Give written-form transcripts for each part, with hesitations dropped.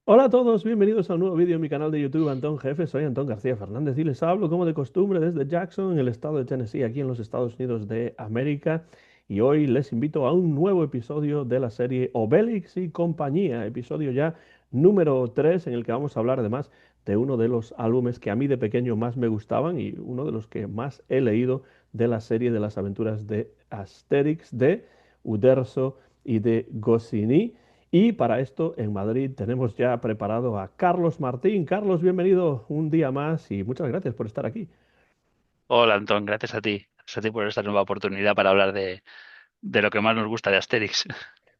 Hola a todos, bienvenidos a un nuevo vídeo en mi canal de YouTube Antón Jefe. Soy Antón García Fernández y les hablo como de costumbre desde Jackson, en el estado de Tennessee, aquí en los Estados Unidos de América. Y hoy les invito a un nuevo episodio de la serie Obelix y compañía, episodio ya número 3, en el que vamos a hablar además de uno de los álbumes que a mí de pequeño más me gustaban y uno de los que más he leído de la serie de las aventuras de Asterix, de Uderzo y de Goscinny. Y para esto en Madrid tenemos ya preparado a Carlos Martín. Carlos, bienvenido un día más y muchas gracias por estar aquí. Hola, Antón, gracias a ti. Gracias a ti por esta nueva oportunidad para hablar de lo que más nos gusta de Asterix.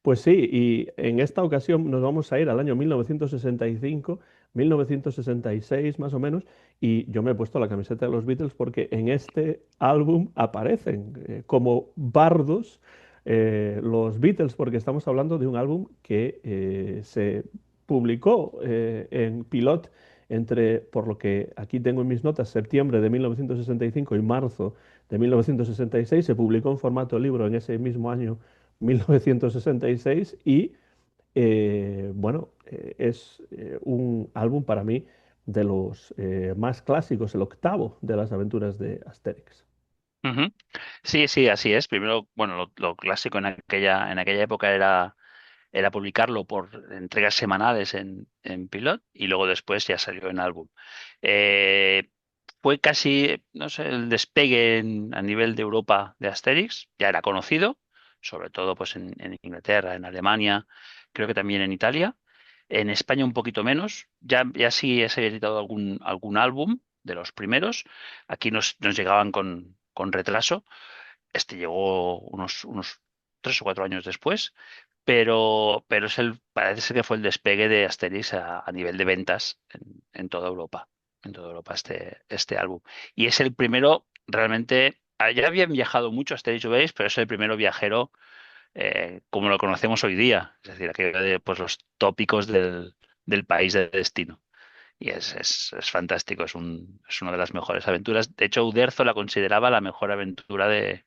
Pues sí, y en esta ocasión nos vamos a ir al año 1965, 1966 más o menos, y yo me he puesto la camiseta de los Beatles porque en este álbum aparecen como bardos los Beatles, porque estamos hablando de un álbum que se publicó en Pilot entre, por lo que aquí tengo en mis notas, septiembre de 1965 y marzo de 1966. Se publicó en formato libro en ese mismo año 1966 y bueno, es un álbum para mí de los más clásicos, el octavo de las aventuras de Asterix. Ujú. Sí, sí, así es. Primero, bueno, lo clásico en aquella época era publicarlo por entregas semanales en Pilot y luego después ya salió en álbum. Eh, Fue casi, no sé, el despegue a nivel de Europa de Asterix. Ya era conocido, sobre todo pues en Inglaterra, en Alemania, creo que también en Italia. En España un poquito menos. Ya sí se había editado algún álbum de los primeros. Aquí nos llegaban con retraso. Este llegó unos 3 o 4 años después, pero parece ser que fue el despegue de Asterix a nivel de ventas en toda Europa, en toda Europa este álbum. Y es el primero realmente, ya habían viajado mucho Asterix y Obelix, pero es el primero viajero como lo conocemos hoy día, es decir, aquello de pues, los tópicos del país de destino. Y es fantástico, es una de las mejores aventuras. De hecho, Uderzo la consideraba la mejor aventura el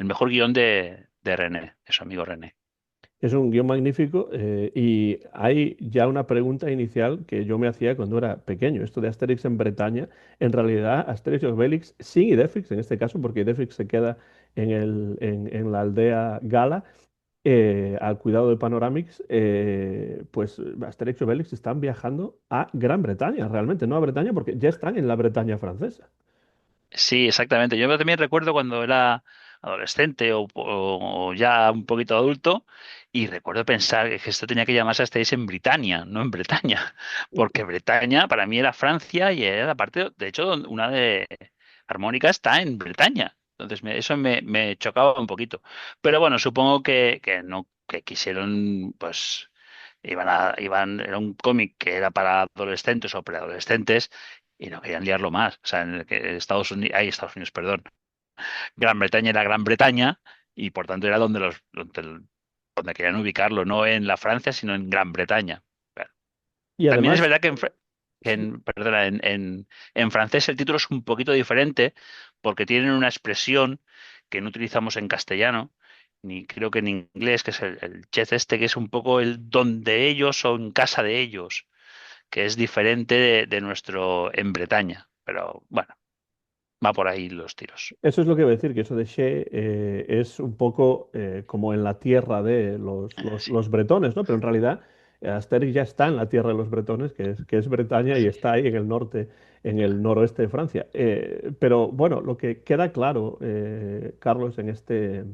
mejor guión de René, de su amigo René. Es un guión magnífico y hay ya una pregunta inicial que yo me hacía cuando era pequeño. Esto de Asterix en Bretaña, en realidad Asterix y Obelix sin Idefix en este caso, porque Idefix se queda en la aldea Gala, al cuidado de Panoramix, pues Asterix y Obelix están viajando a Gran Bretaña, realmente, no a Bretaña, porque ya están en la Bretaña francesa. Sí, exactamente. Yo también recuerdo cuando era adolescente o ya un poquito adulto y recuerdo pensar que esto tenía que llamarse Asterix en Britania, no en Bretaña, porque Bretaña para mí era Francia y era la parte, de hecho, una de Armónica está en Bretaña. Entonces eso me chocaba un poquito. Pero bueno, supongo que no, que quisieron, pues, era un cómic que era para adolescentes o preadolescentes y no querían liarlo más. O sea, en el que Estados Unidos, perdón. Gran Bretaña era Gran Bretaña y por tanto era donde querían ubicarlo, no en la Francia, sino en Gran Bretaña. Claro. Y También es además, verdad sí, perdona, en francés el título es un poquito diferente porque tienen una expresión que no utilizamos en castellano, ni creo que en inglés, que es el jet este, que es un poco el donde ellos o en casa de ellos, que es diferente de nuestro en Bretaña. Pero bueno, va por ahí los tiros. eso es lo que iba a decir, que eso de Che es un poco como en la tierra de Sí, los bretones, ¿no? Pero en realidad Asterix ya está en la tierra de los bretones, que es Bretaña y sí. está ahí en el norte, en el noroeste de Francia. Pero bueno, lo que queda claro, Carlos, en este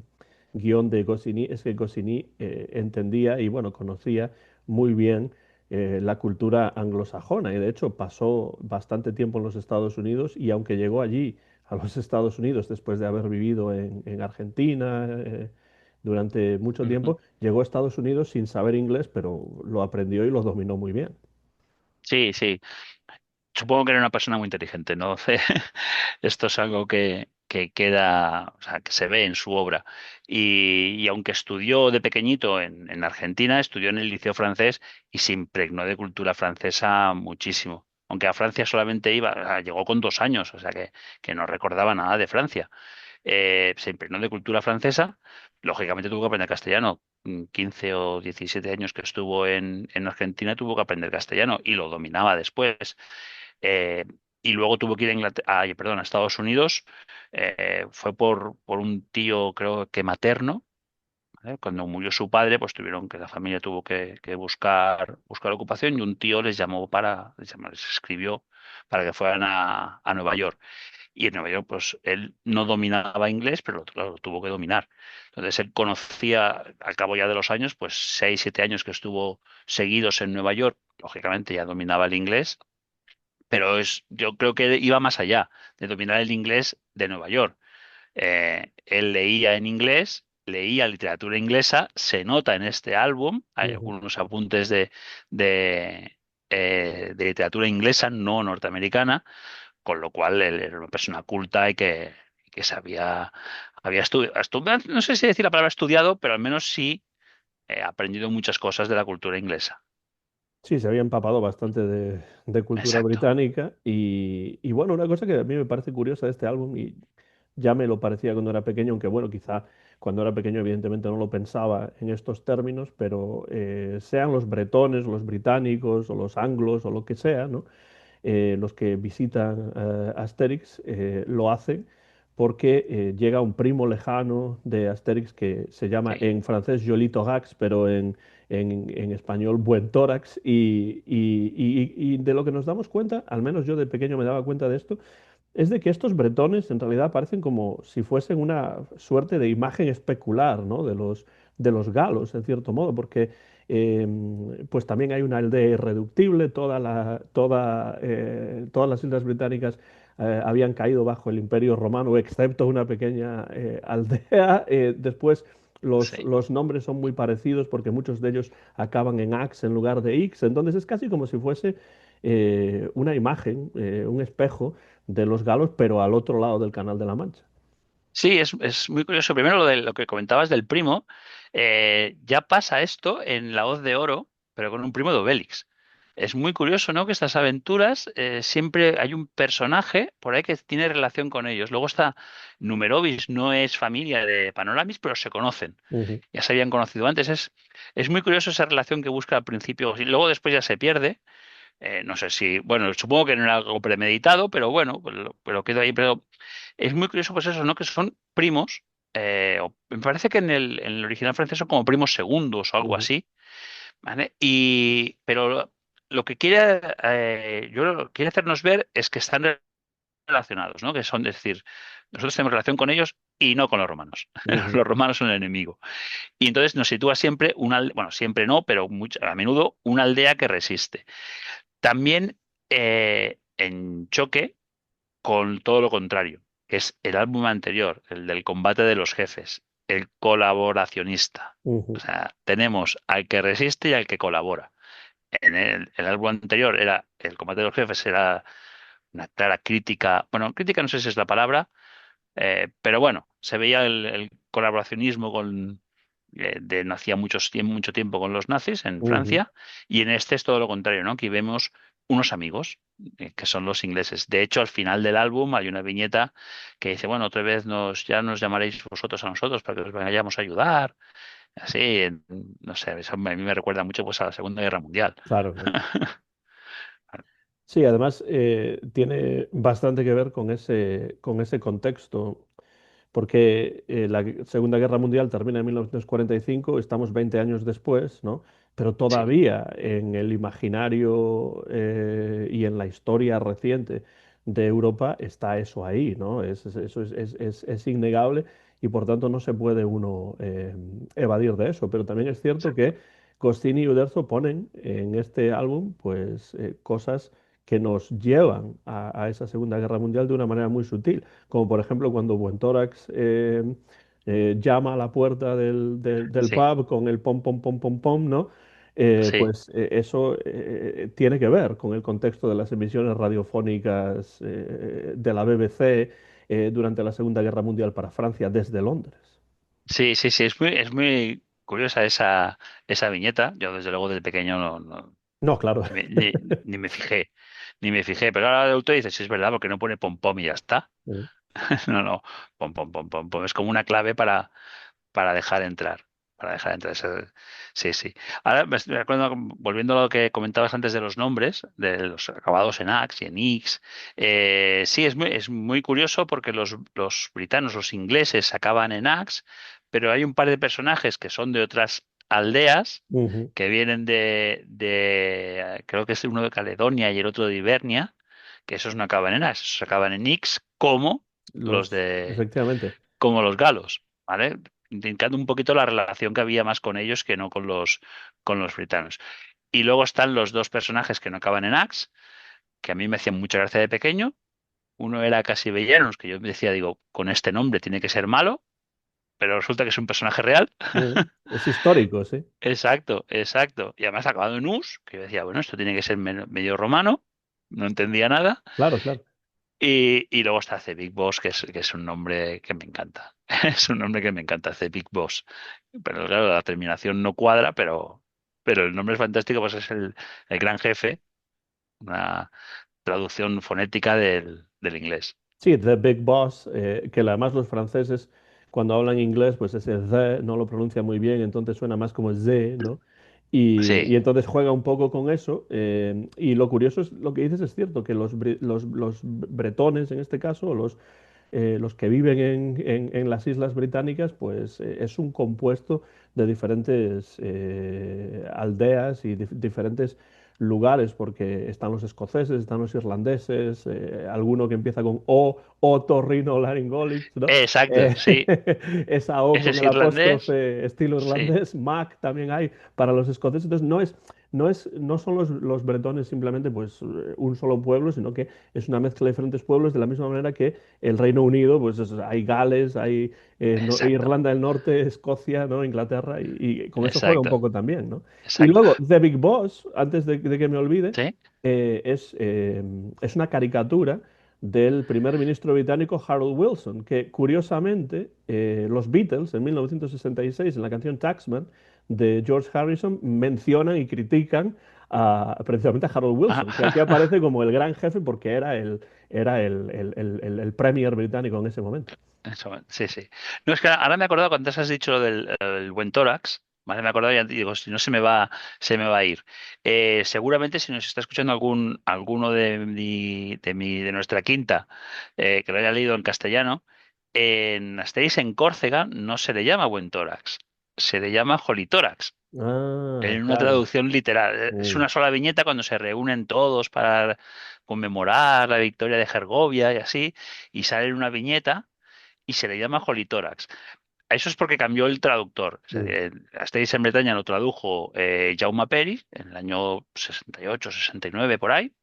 guión de Goscinny es que Goscinny entendía y bueno, conocía muy bien la cultura anglosajona y de hecho pasó bastante tiempo en los Estados Unidos y aunque llegó allí a los Estados Unidos después de haber vivido en Argentina durante mucho Ujú. tiempo, llegó a Estados Unidos sin saber inglés, pero lo aprendió y lo dominó muy bien. Sí, sí. Supongo que era una persona muy inteligente, ¿no? Esto es algo que queda, o sea, que se ve en su obra. Y aunque estudió de pequeñito en Argentina, estudió en el Liceo francés y se impregnó de cultura francesa muchísimo. Aunque a Francia solamente iba, o sea, llegó con 2 años, o sea que no recordaba nada de Francia. se impregnó de cultura francesa, lógicamente tuvo que aprender castellano. 15 o 17 años que estuvo en Argentina tuvo que aprender castellano y lo dominaba después. Eh, y luego tuvo que ir a perdón, a Estados Unidos. Fue por un tío, creo que materno. ¿Vale? Cuando murió su padre, pues tuvieron que, la familia tuvo que buscar ocupación y un tío les escribió para que fueran a Nueva York. Y en Nueva York, pues él no dominaba inglés, pero lo tuvo que dominar. Entonces él conocía, al cabo ya de los años, pues 6, 7 años que estuvo seguidos en Nueva York, lógicamente ya dominaba el inglés, pero yo creo que iba más allá de dominar el inglés de Nueva York. Él leía en inglés, leía literatura inglesa, se nota en este álbum, hay Ujú. algunos apuntes de, de literatura inglesa, no norteamericana, con lo cual él era una persona culta y que había estudiado, no sé si decir la palabra estudiado, pero al menos sí aprendido muchas cosas de la cultura inglesa. Sí, se había empapado bastante de cultura Exacto. británica y bueno, una cosa que a mí me parece curiosa de este álbum y ya me lo parecía cuando era pequeño, aunque bueno, quizá cuando era pequeño evidentemente no lo pensaba en estos términos, pero sean los bretones, los británicos o los anglos o lo que sea, ¿no? Los que visitan Asterix lo hacen porque llega un primo lejano de Asterix que se llama Sí. en francés Joli Thorax, pero en español Buen Tórax. Y de lo que nos damos cuenta, al menos yo de pequeño me daba cuenta de esto, es de que estos bretones en realidad parecen como si fuesen una suerte de imagen especular, ¿no? De los galos, en cierto modo, porque pues también hay una aldea irreductible, todas las islas británicas habían caído bajo el Imperio Romano, excepto una pequeña aldea. Después Sí. los nombres son muy parecidos porque muchos de ellos acaban en ax en lugar de ix, entonces es casi como si fuese una imagen, un espejo de los galos, pero al otro lado del Canal de la Mancha. Sí, es muy curioso. Primero lo de lo que comentabas del primo. Ya pasa esto en La Hoz de Oro, pero con un primo de Obélix. Es muy curioso, ¿no? Que estas aventuras siempre hay un personaje por ahí que tiene relación con ellos. Luego está Numerovis, no es familia de Panoramis, pero se conocen. Ujú, Ya se habían conocido antes. Es muy curioso esa relación que busca al principio y luego después ya se pierde. No sé si, bueno, supongo que no era algo premeditado, pero bueno, pero quedó ahí. Pero es muy curioso, pues eso, ¿no? Que son primos. Me parece que en el original francés son como primos segundos o algo ujú, así, ¿vale? Pero lo que quiere hacernos ver es que están relacionados, ¿no? Que son, es decir, nosotros tenemos relación con ellos y no con los romanos. ujú, Los romanos son el enemigo. Y entonces nos sitúa siempre bueno, siempre no, pero a menudo una aldea que resiste. También en choque con todo lo contrario, que es el álbum anterior, el del combate de los jefes, el colaboracionista. O ujú, sea, tenemos al que resiste y al que colabora. En el álbum anterior era el combate de los jefes, era una clara crítica, bueno, crítica no sé si es la palabra, pero bueno, se veía el colaboracionismo no hacía mucho tiempo con los nazis en ujú. Francia, y en este es todo lo contrario, ¿no? Aquí vemos unos amigos, que son los ingleses. De hecho, al final del álbum hay una viñeta que dice, bueno, otra vez ya nos llamaréis vosotros a nosotros para que os vayamos a ayudar. Así, no sé, eso a mí me recuerda mucho pues a la Segunda Guerra Mundial. Claro, claro. Sí, además tiene bastante que ver con ese contexto, porque la Segunda Guerra Mundial termina en 1945, estamos 20 años después, ¿no? Pero Sí, todavía en el imaginario y en la historia reciente de Europa está eso ahí, ¿no? Eso es innegable y por tanto no se puede uno evadir de eso. Pero también es cierto exacto. que Costini y Uderzo ponen en este álbum pues cosas que nos llevan a esa Segunda Guerra Mundial de una manera muy sutil, como por ejemplo cuando Buentórax llama a la puerta del Sí, pub con el pom, pom, pom, pom, pom, ¿no? sí. Pues eso tiene que ver con el contexto de las emisiones radiofónicas de la BBC durante la Segunda Guerra Mundial para Francia desde Londres. Sí, sí, sí, es muy curiosa esa viñeta. Yo desde luego desde pequeño No, claro. ni me fijé, pero ahora de adulto dices, sí es verdad, porque no pone pom pom y ya está. No, no, pom, pom, pom, pom, pom. Es como una clave para dejar entrar. Para dejar entrar. Sí, sí. Ahora me acuerdo, volviendo a lo que comentabas antes de los nombres, de los acabados en ax y en ix. Sí, es muy curioso porque los britanos, los ingleses, acaban en ax, pero hay un par de personajes que son de otras aldeas Ujú. que vienen creo que es uno de Caledonia y el otro de Ibernia, que esos no acaban en ax, esos acaban en ix, los de Efectivamente. como los galos, ¿vale? Indicando un poquito la relación que había más con ellos que no con los britanos. Y luego están los dos personajes que no acaban en Axe, que a mí me hacían mucha gracia de pequeño. Uno era Cassivellanos, que yo me decía, digo, con este nombre tiene que ser malo, pero resulta que es un personaje real. Ujú. Es histórico, sí. Exacto, exacto. Y además acabado en us, que yo decía, bueno, esto tiene que ser medio romano, no entendía nada. Claro, claro. Y luego está The Big Boss, que es un nombre que me encanta. Es un nombre que me encanta, The Big Boss. Pero claro, la terminación no cuadra, pero el nombre es fantástico, pues es el gran jefe, una traducción fonética del inglés. Sí, The Big Boss, que además los franceses cuando hablan inglés, pues ese the no lo pronuncian muy bien, entonces suena más como z, ¿no? Y Sí, entonces juega un poco con eso. Y lo curioso es lo que dices, es cierto, que los bretones en este caso, o los que viven en las Islas Británicas, pues es un compuesto de diferentes aldeas y diferentes lugares, porque están los escoceses, están los irlandeses, alguno que empieza con O, otorrinolaringolix, ¿no? exacto, Eh, sí. esa O Ese con es el irlandés, apóstrofe estilo sí, irlandés, Mac también hay para los escoceses, entonces no son los bretones simplemente pues un solo pueblo, sino que es una mezcla de diferentes pueblos, de la misma manera que el Reino Unido, pues hay Gales, hay exacto, Irlanda del Norte, Escocia, ¿no? Inglaterra, y con eso juega un exacto, poco también, ¿no? Y exacto. luego, The Big Boss, antes de que me olvide, Sí, es una caricatura del primer ministro británico Harold Wilson, que curiosamente los Beatles en 1966, en la canción Taxman de George Harrison, mencionan y critican precisamente a Harold Wilson, que aquí aparece como el gran jefe porque era el premier británico en ese momento. sí, sí. No, es que ahora me he acordado cuando has dicho lo del el buen tórax, ¿vale? Me he acordado y digo, si no se me va a ir. Seguramente si nos está escuchando alguno de nuestra quinta, que lo haya leído en castellano, en Asterix en Córcega no se le llama buen tórax, se le llama jolitórax. Ah, En una claro. traducción literal. Es Mm, una sola viñeta cuando se reúnen todos para conmemorar la victoria de Gergovia y así, y sale en una viñeta y se le llama Jolitórax. Eso es porque cambió el traductor. O sea, mm, Asterix en Bretaña lo tradujo Jaume Peris en el año 68, 69 por ahí.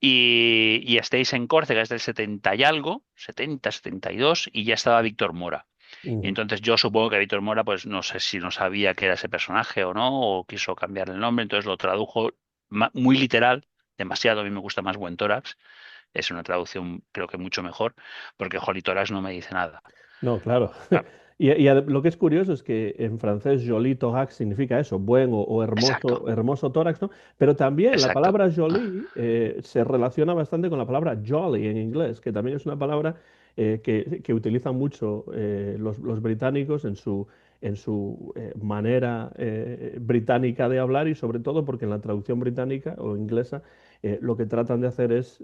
Y Asterix en Córcega es del 70 y algo, 70, 72, y ya estaba Víctor Mora. Y mm. entonces yo supongo que Víctor Mora, pues no sé si no sabía que era ese personaje o no, o quiso cambiarle el nombre, entonces lo tradujo muy literal, demasiado. A mí me gusta más Buen Tórax. Es una traducción creo que mucho mejor, porque Jolitórax no me dice nada. No, claro. Ah, Lo que es curioso es que en francés joli thorax significa eso, buen o hermoso, exacto, hermoso tórax, ¿no? Pero también la exacto. palabra Ah, jolie se relaciona bastante con la palabra jolly en inglés, que también es una palabra que utilizan mucho los británicos en su manera británica de hablar y sobre todo porque en la traducción británica o inglesa lo que tratan de hacer es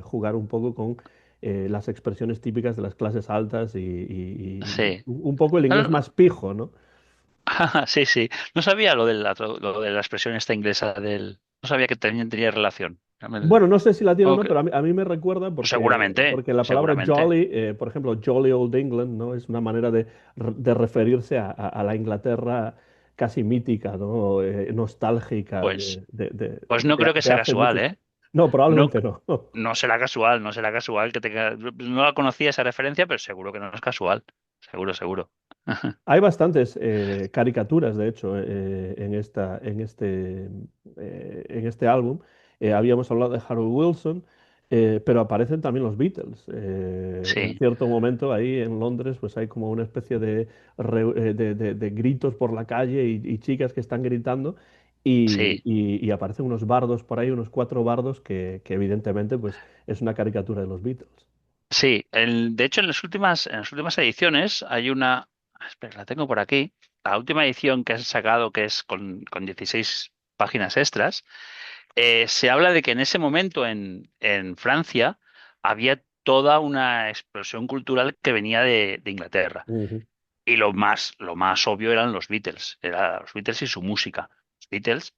jugar un poco con las expresiones típicas de las clases altas y sí. un poco el No, inglés no, más pijo, ¿no? sí, sí. No sabía lo de la expresión esta inglesa del. No sabía que también tenía relación. Bueno, no sé si la tiene o no, Ok, pero a mí me recuerda seguramente, porque la palabra seguramente. jolly, por ejemplo, Jolly Old England, ¿no? Es una manera de referirse a la Inglaterra casi mítica, ¿no? Nostálgica Pues, pues no creo que de sea hace casual, muchos. ¿eh? No, No, probablemente no. no será casual, no será casual que tenga. No la conocía esa referencia, pero seguro que no es casual. Seguro, seguro. Hay bastantes caricaturas, de hecho, en este álbum. Habíamos hablado de Harold Wilson, pero aparecen también los Beatles. En Sí, cierto momento ahí en Londres, pues hay como una especie de gritos por la calle y chicas que están gritando. Y, sí. y aparecen unos bardos por ahí, unos cuatro bardos que evidentemente pues, es una caricatura de los Beatles. Sí, de hecho en las últimas ediciones hay una, espera, la tengo por aquí, la última edición que han sacado, que es con 16 páginas extras. Se habla de que en ese momento en Francia había toda una explosión cultural que venía de Inglaterra. Ujú. Y lo más obvio eran los Beatles y su música. Los Beatles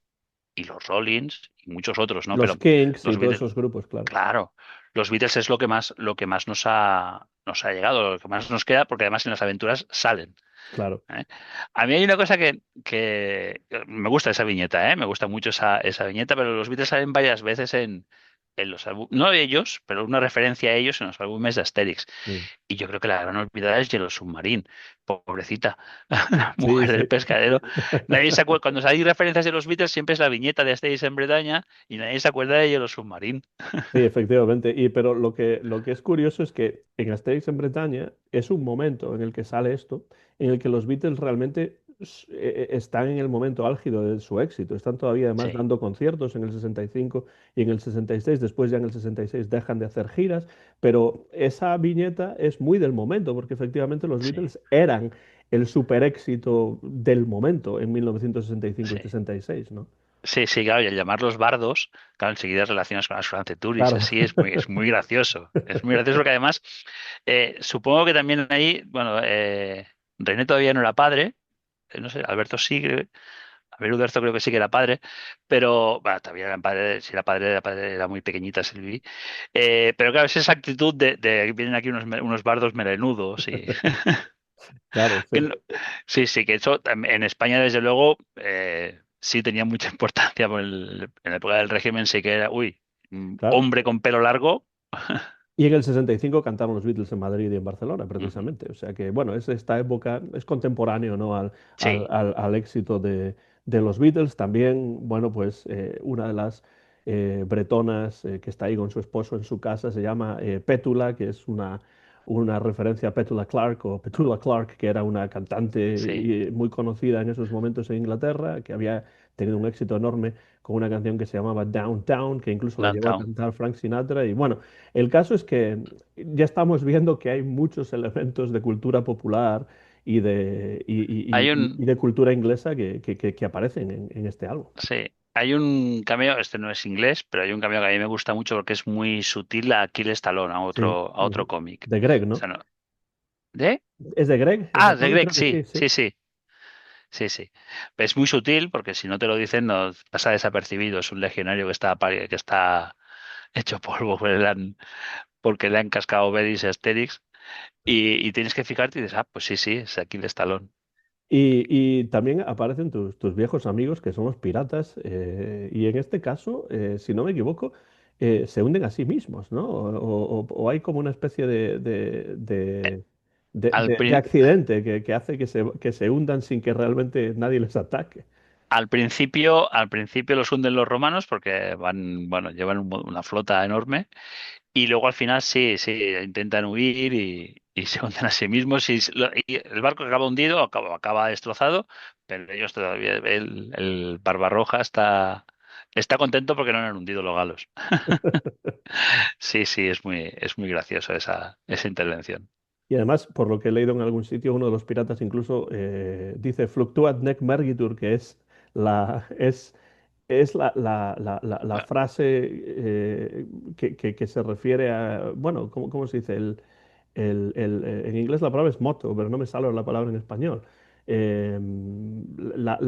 y los Rollins y muchos otros, ¿no? Los Pero Kings y los todos Beatles, esos grupos, claro. claro, los Beatles es lo que más nos ha llegado, lo que más nos queda, porque además en las aventuras salen. Claro. ¿Eh? A mí hay una cosa que me gusta esa viñeta, ¿eh? Me gusta mucho esa viñeta, pero los Beatles salen varias veces en los álbumes, no de ellos, pero una referencia a ellos en los álbumes de Asterix. Mm. Y yo creo que la gran olvidada es Yellow Submarine, pobrecita, la Sí, mujer sí. del pescadero. Nadie se acuerda, cuando hay referencias de los Beatles siempre es la viñeta de Asterix en Bretaña y nadie se acuerda de Yellow Submarine. Sí, efectivamente. Pero lo que es curioso es que en Asterix en Bretaña es un momento en el que sale esto, en el que los Beatles realmente están en el momento álgido de su éxito. Están todavía además Sí, dando conciertos en el 65 y en el 66. Después ya en el 66 dejan de hacer giras. Pero esa viñeta es muy del momento, porque efectivamente los sí, Beatles eran el super éxito del momento en 1965 y sí. 66, ¿no? Sí, sí, claro, y al llamarlos bardos, claro, enseguida relacionas con las Franceturis, Claro. así es muy gracioso. Es muy gracioso porque además, supongo que también ahí, bueno, René todavía no era padre, no sé, Alberto sí, Abel Uderzo creo que sí que era padre, pero bueno, todavía era padre, si era padre, era muy pequeñita Silvi. Pero claro, es esa actitud de vienen aquí unos bardos melenudos y Claro, que sí. sí, sí, que eso en España, desde luego, sí tenía mucha importancia. En la época del régimen sí que era, uy, Claro. hombre con pelo largo. Y en el 65 cantaron los Beatles en Madrid y en Barcelona, Ujú. precisamente. O sea que, bueno, es esta época, es contemporáneo, ¿no? Sí, Al éxito de los Beatles. También, bueno, pues una de las bretonas que está ahí con su esposo en su casa se llama Pétula, que es una referencia a Petula Clark o Petula Clark, que era una cantante sí, muy conocida en esos momentos en Inglaterra, que había tenido un éxito enorme con una canción que se llamaba Downtown, que incluso la llegó a Downtown. cantar Frank Sinatra. Y bueno, el caso es que ya estamos viendo que hay muchos elementos de cultura popular Hay un, y de cultura inglesa que aparecen en este álbum. sí, hay un cameo, este no es inglés, pero hay un cameo que a mí me gusta mucho porque es muy sutil a Aquiles Talón, a Sí. otro, a otro Ujú. cómic. De Greg, O ¿no? sea, no, ¿de? ¿Es de Greg, ese Ah, de cómic? Greg, Creo que sí, sí, sí. sí, sí. Sí, sí. Es muy sutil porque si no te lo dicen no pasa desapercibido. Es un legionario que está hecho polvo porque le han cascado Obelix y Asterix y tienes que fijarte y dices, ah, pues sí, sí, es Aquiles Talón. Y también aparecen tus viejos amigos que son los piratas, y en este caso, si no me equivoco, se hunden a sí mismos, ¿no? O hay como una especie Al, de prin- accidente que hace que se hundan sin que realmente nadie les ataque. al principio los hunden los romanos porque bueno, llevan una flota enorme y luego al final sí, sí, intentan huir y se hunden a sí mismos y el barco acaba hundido, acaba destrozado, pero ellos todavía, el Barbarroja está contento porque no han hundido los galos. Sí, sí, es muy gracioso esa intervención. Y además, por lo que he leído en algún sitio, uno de los piratas incluso dice Fluctuat nec mergitur, que la, es, es la Bueno, frase que se refiere a, bueno, ¿cómo se dice? En inglés la palabra es motto, pero no me sale la palabra en español. Eh,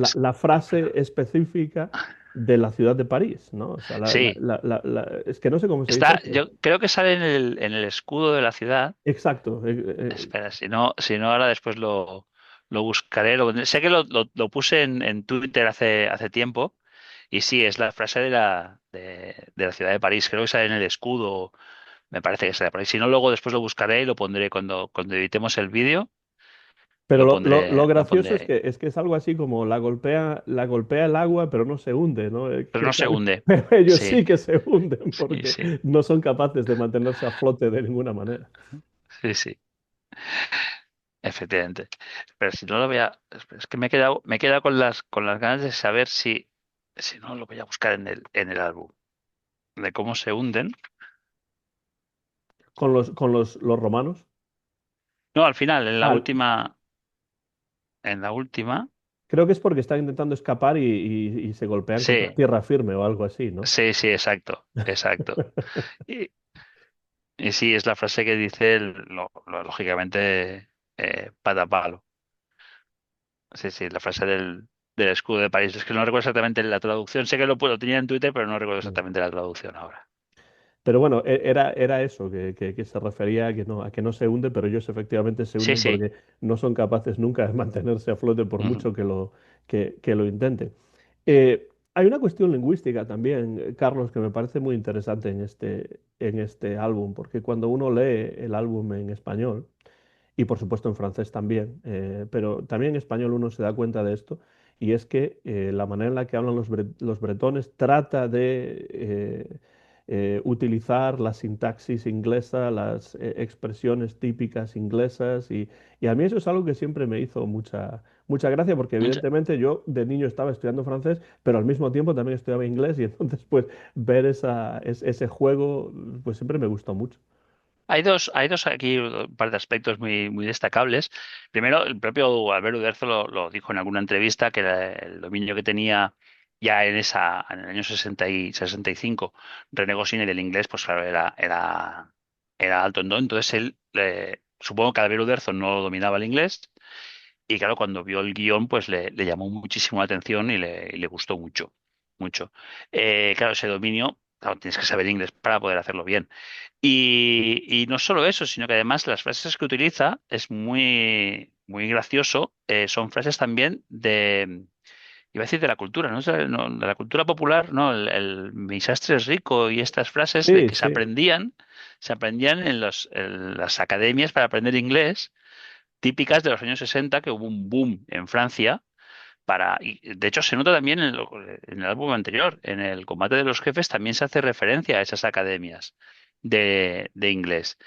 es- la frase específica de la ciudad de París, ¿no? O sea, sí, es que no sé cómo se dice eso. yo creo que sale en el escudo de la ciudad. Exacto. Espera, si no ahora después lo buscaré. Sé que lo puse en Twitter hace tiempo y sí, es la frase de la ciudad de París. Creo que sale en el escudo, me parece que sale por ahí. Si no, luego después lo buscaré y lo pondré cuando editemos el vídeo, Pero lo lo pondré, lo gracioso pondré es ahí. que es algo así como la golpea el agua, pero no se hunde, ¿no? Pero no se hunde. Pero ellos Sí, sí que se hunden sí, porque sí, no son capaces de mantenerse a flote de ninguna manera. sí, sí, efectivamente. Pero si no lo voy a, es que me he quedado con las ganas de saber si no lo voy a buscar en el álbum, de cómo se hunden. con los romanos. No, al final, Ah, en la última, creo que es porque están intentando escapar y se golpean contra sí, tierra firme o algo así, ¿no? sí, sí, exacto, exacto. Y, y sí, es la frase que dice, lógicamente, patapalo. Sí, sí, la frase del escudo de París. Es que no recuerdo exactamente la traducción. Sé que lo tenía en Twitter, pero no recuerdo exactamente la traducción ahora. Pero bueno, era eso, que se refería a que no se hunde, pero ellos efectivamente se Sí, hunden sí. porque no son capaces nunca de mantenerse a flote por Ujú. mucho que lo intenten. Hay una cuestión lingüística también, Carlos, que me parece muy interesante en este álbum, porque cuando uno lee el álbum en español, y por supuesto en francés también, pero también en español uno se da cuenta de esto, y es que la manera en la que hablan los bretones trata de utilizar la sintaxis inglesa, las expresiones típicas inglesas, y a mí eso es algo que siempre me hizo mucha gracia, porque Mucha- evidentemente yo de niño estaba estudiando francés, pero al mismo tiempo también estudiaba inglés, y entonces pues ver ese juego pues siempre me gustó mucho. hay dos aquí, un par de aspectos muy, muy destacables. Primero, el propio Albert Uderzo lo dijo en alguna entrevista, que el dominio que tenía ya en el año 60 y 65 René Goscinny del inglés, pues claro, era alto, ¿no? Entonces él, supongo que Albert Uderzo no dominaba el inglés. Y claro, cuando vio el guión, pues le llamó muchísimo la atención y le gustó mucho, mucho. Claro, ese dominio, claro, tienes que saber inglés para poder hacerlo bien. Y no solo eso, sino que además las frases que utiliza es muy, muy gracioso. Son frases también iba a decir de la cultura, ¿no? No, de la cultura popular, ¿no? Mi sastre es rico y estas frases de Sí, que sí. se aprendían en las academias para aprender inglés típicas de los años 60, que hubo un boom en Francia y de hecho se nota también en el álbum anterior, en el combate de los jefes también se hace referencia a esas academias de inglés.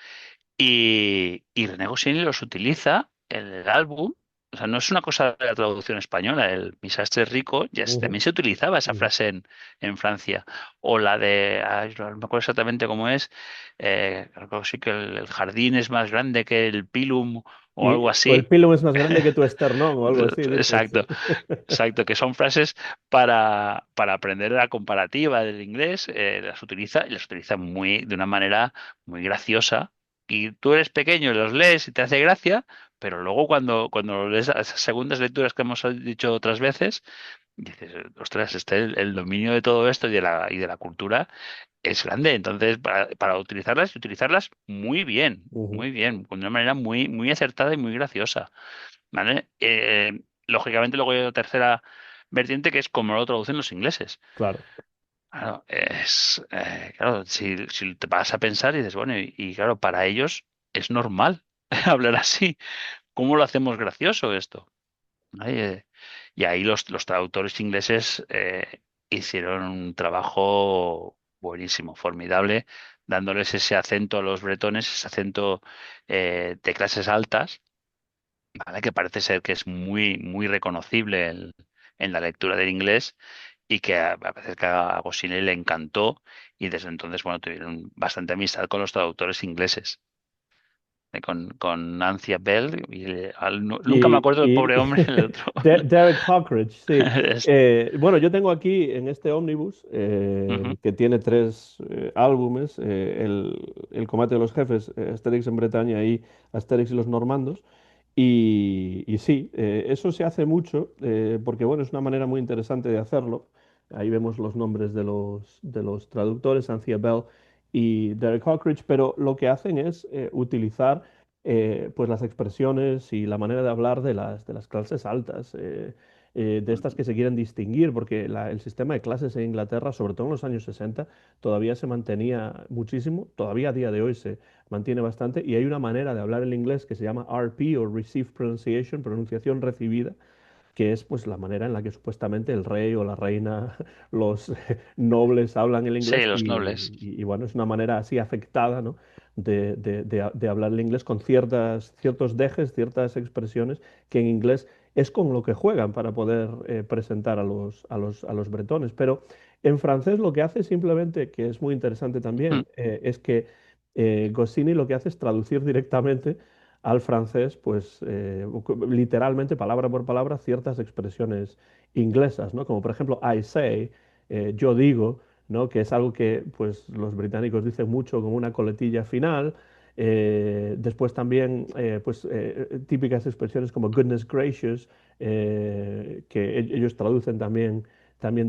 Y René Goscinny los utiliza en el álbum. O sea, no es una cosa de la traducción española. Mi sastre es rico, Ujú, también se utilizaba esa ujú. frase en Francia. O la de, ay, no me acuerdo exactamente cómo es, creo que sí que el jardín es más grande que el pilum o algo O el así. pilo es más grande que tu esternón o algo así, dices, sí. Exacto, exacto, que son frases para aprender la comparativa del inglés, y las utiliza de una manera muy graciosa. Y tú eres pequeño y los lees y te hace gracia, pero luego cuando lo lees a esas segundas lecturas que hemos dicho otras veces, dices, ostras, el dominio de todo esto y de la cultura es grande. Entonces, para utilizarlas y utilizarlas Ujú, muy bien, de una manera muy, muy acertada y muy graciosa. ¿Vale? Lógicamente luego hay otra tercera vertiente que es como lo traducen los ingleses. claro. Claro, claro, si te vas a pensar y dices, bueno, y claro, para ellos es normal hablar así. ¿Cómo lo hacemos gracioso esto? ¿Vale? Y ahí los traductores ingleses hicieron un trabajo buenísimo, formidable, dándoles ese acento a los bretones, ese acento de clases altas, ¿vale? Que parece ser que es muy, muy reconocible en la lectura del inglés y que a veces que a Goscinny le encantó y desde entonces, bueno, tuvieron bastante amistad con los traductores ingleses, con Nancy Bell y nunca me Y, acuerdo del y pobre hombre, el otro. Derek Hockridge, sí. Es- Bueno, yo tengo aquí en este ómnibus, Ujú. que tiene tres álbumes, el Combate de los Jefes, Asterix en Bretaña y Asterix y los Normandos. Y sí, eso se hace mucho, porque bueno, es una manera muy interesante de hacerlo. Ahí vemos los nombres de los traductores, Anthea Bell y Derek Hockridge, pero lo que hacen es utilizar pues las expresiones y la manera de hablar de las clases altas, de estas que se quieren distinguir, porque el sistema de clases en Inglaterra, sobre todo en los años 60, todavía se mantenía muchísimo, todavía a día de hoy se mantiene bastante, y hay una manera de hablar el inglés que se llama RP o Received Pronunciation, pronunciación recibida, que es pues la manera en la que supuestamente el rey o la reina, los nobles hablan el Sí, inglés los nobles. y, bueno, es una manera así afectada, ¿no? de hablar el inglés con ciertos dejes, ciertas expresiones que en inglés es con lo que juegan para poder presentar a los bretones. Pero en francés lo que hace simplemente, que es muy interesante Mm, también, es que Goscinny lo que hace es traducir directamente al francés, pues literalmente, palabra por palabra, ciertas expresiones inglesas, ¿no? Como por ejemplo, I say, yo digo, ¿no? Que es algo que pues, los británicos dicen mucho como una coletilla final. Después también pues, típicas expresiones como goodness gracious, que ellos traducen también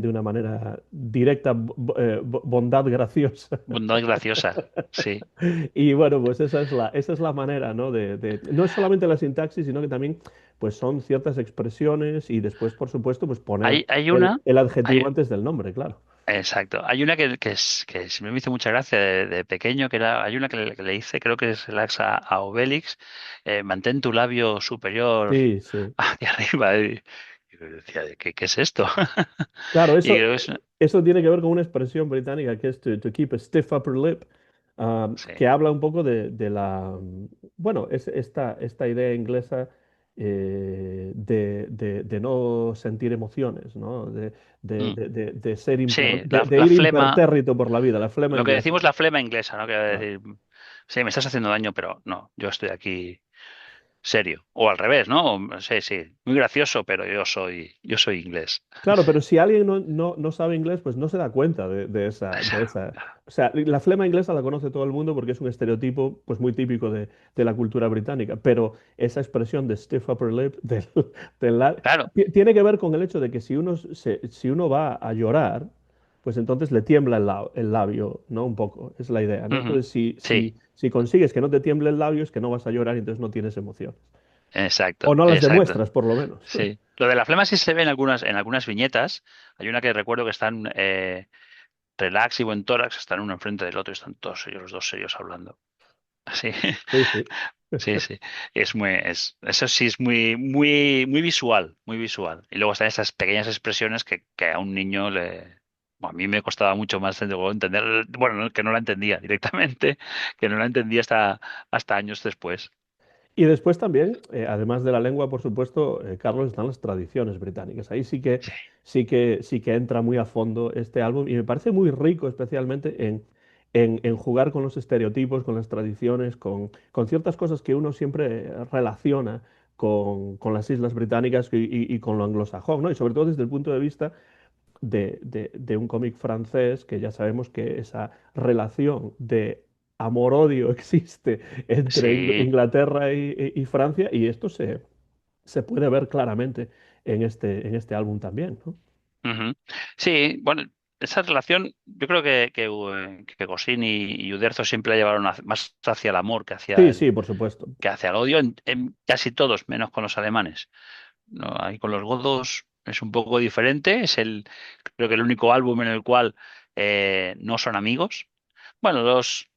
de una manera directa, bondad graciosa. Bondad graciosa, sí. Y bueno, pues esa es la manera, ¿no? No es solamente la sintaxis, sino que también pues son ciertas expresiones y después, por supuesto, pues poner Hay el, una, el adjetivo hay, antes del nombre, claro. exacto. Hay una que siempre me hizo mucha gracia de pequeño, hay una que le hice, creo que es el axa a Obélix, mantén tu labio superior Sí, sí. hacia arriba. Y yo decía, ¿qué es esto? Claro, Y eso, creo que es, eso tiene que ver con una expresión británica que es to keep a stiff upper lip, sí. que habla un poco bueno, es esta idea inglesa de no sentir emociones, ¿no? De, Mm. de- de- de ser Sí, de la ir flema, impertérrito por la vida, la flema lo que inglesa. decimos la flema inglesa, ¿no? Que va a Claro. decir, sí, me estás haciendo daño, pero no, yo estoy aquí serio. O al revés, ¿no? Sí, sí, muy gracioso, pero yo soy inglés. Claro, pero si alguien no sabe inglés, pues no se da cuenta de esa, de Esa- esa. O sea, la flema inglesa la conoce todo el mundo porque es un estereotipo pues muy típico de la cultura británica, pero esa expresión de stiff upper lip, Claro. tiene que ver con el hecho de que si uno va a llorar, pues entonces le tiembla el labio, ¿no? Un poco, es la idea, ¿no? Ujú. Entonces, si, Sí, si, si consigues que no te tiemble el labio, es que no vas a llorar y entonces no tienes emoción. O exacto, no las exacto. demuestras, por lo menos. Sí. Lo de la flema sí se ve en algunas viñetas. Hay una que recuerdo que están relax y buen tórax, están uno enfrente del otro y están todos ellos, los dos serios hablando. Sí, Sí, sí. sí, sí. Eso sí es muy, muy, muy visual, muy visual. Y luego están esas pequeñas expresiones que a un niño bueno, a mí me costaba mucho más luego entender, bueno, que no la entendía directamente, que no la entendía hasta años después. Y después también, además de la lengua, por supuesto, Carlos, están las tradiciones británicas. Ahí Sí, sí que entra muy a fondo este álbum y me parece muy rico, especialmente en jugar con los estereotipos, con las tradiciones, con ciertas cosas que uno siempre relaciona con las Islas Británicas y con lo anglosajón, ¿no? Y sobre todo desde el punto de vista de un cómic francés, que ya sabemos que esa relación de amor-odio existe entre sí. Inglaterra y Francia, y esto se puede ver claramente en este álbum también, ¿no? Ujú. Sí, bueno, esa relación, yo creo que Goscinny y Uderzo siempre la llevaron más hacia el amor que hacia Sí, sí, el, por supuesto. que hacia el odio en casi todos, menos con los alemanes. ¿No? Ahí con los godos es un poco diferente. Creo que el único álbum en el cual no son amigos. Bueno, los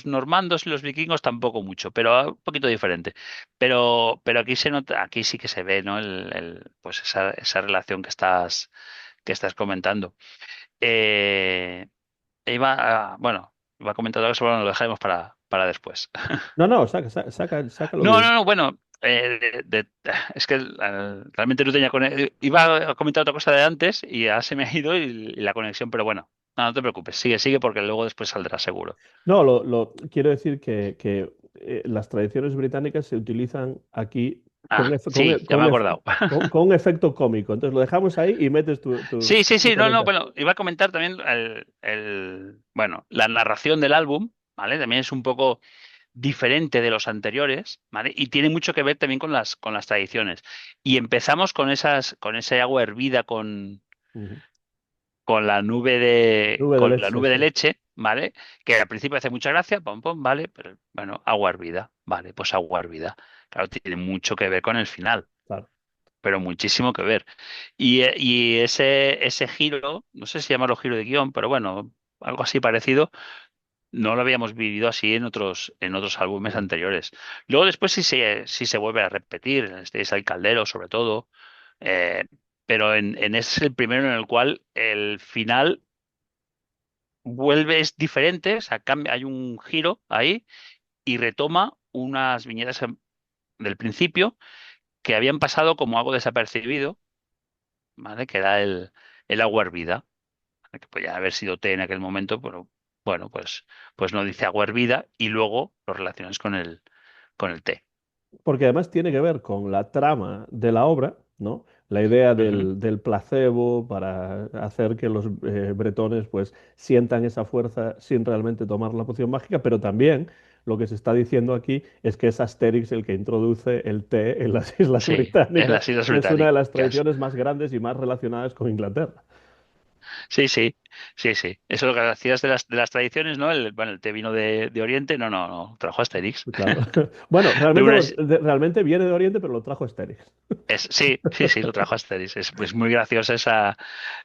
normandos y los vikingos tampoco mucho, pero un poquito diferente. Pero aquí se nota, aquí sí que se ve, ¿no? Pues esa relación que estás comentando. Eh, bueno, iba a comentar algo, pero bueno, lo dejaremos para después. No, no, saca lo No, que... no, no, bueno, es que realmente no tenía iba a comentar otra cosa de antes y ya se me ha ido y la conexión, pero bueno, no te preocupes, sigue, sigue porque luego después saldrá seguro. No, quiero decir que las tradiciones británicas se utilizan aquí con, Ah, efe- con sí, e- ya me con he efe- acordado. con un efecto cómico. Entonces lo dejamos ahí y metes Sí, sí, tu sí, no, no, comentario. bueno, iba a comentar también bueno, la narración del álbum, ¿vale? También es un poco diferente de los anteriores, ¿vale? Y tiene mucho que ver también con las tradiciones. Y empezamos con ese agua hervida Ujú. con la nube de, Nube de con la leche, nube de sí, leche, ¿vale? Que al principio hace mucha gracia, pom, pom, ¿vale? Pero bueno, agua hervida, ¿vale? Pues agua hervida. Claro, tiene mucho que ver con el final, claro. pero muchísimo que ver. Y ese giro, no sé si llamarlo giro de guión, pero bueno, algo así parecido, no lo habíamos vivido así en otros álbumes Ujú. anteriores. Luego después sí se vuelve a repetir, este es el Caldero sobre todo, eh, pero en ese es el primero en el cual el final es diferente, o sea, hay un giro ahí y retoma unas viñetas del principio que habían pasado como algo desapercibido, ¿vale? Que era el agua hervida, ¿vale? Que podía haber sido té en aquel momento, pero bueno, pues no dice agua hervida y luego lo relacionas con el té. Porque además tiene que ver con la trama de la obra, ¿no? La idea Ujú. del placebo para hacer que los bretones pues sientan esa fuerza sin realmente tomar la poción mágica, pero también lo que se está diciendo aquí es que es Asterix el que introduce el té en las Islas Sí, en Británicas, las Islas que es una de las Británicas. tradiciones más grandes y más relacionadas con Inglaterra. Sí, sí, sí, sí. Eso es lo que hacías de las tradiciones, ¿no? Bueno, el té vino de Oriente, no, no, no, trajo Asterix. Claro. Bueno, De realmente, una, realmente viene de Oriente, pero lo trajo Asterix. sí, sí, sí, lo trajo Asterix. Es pues muy gracioso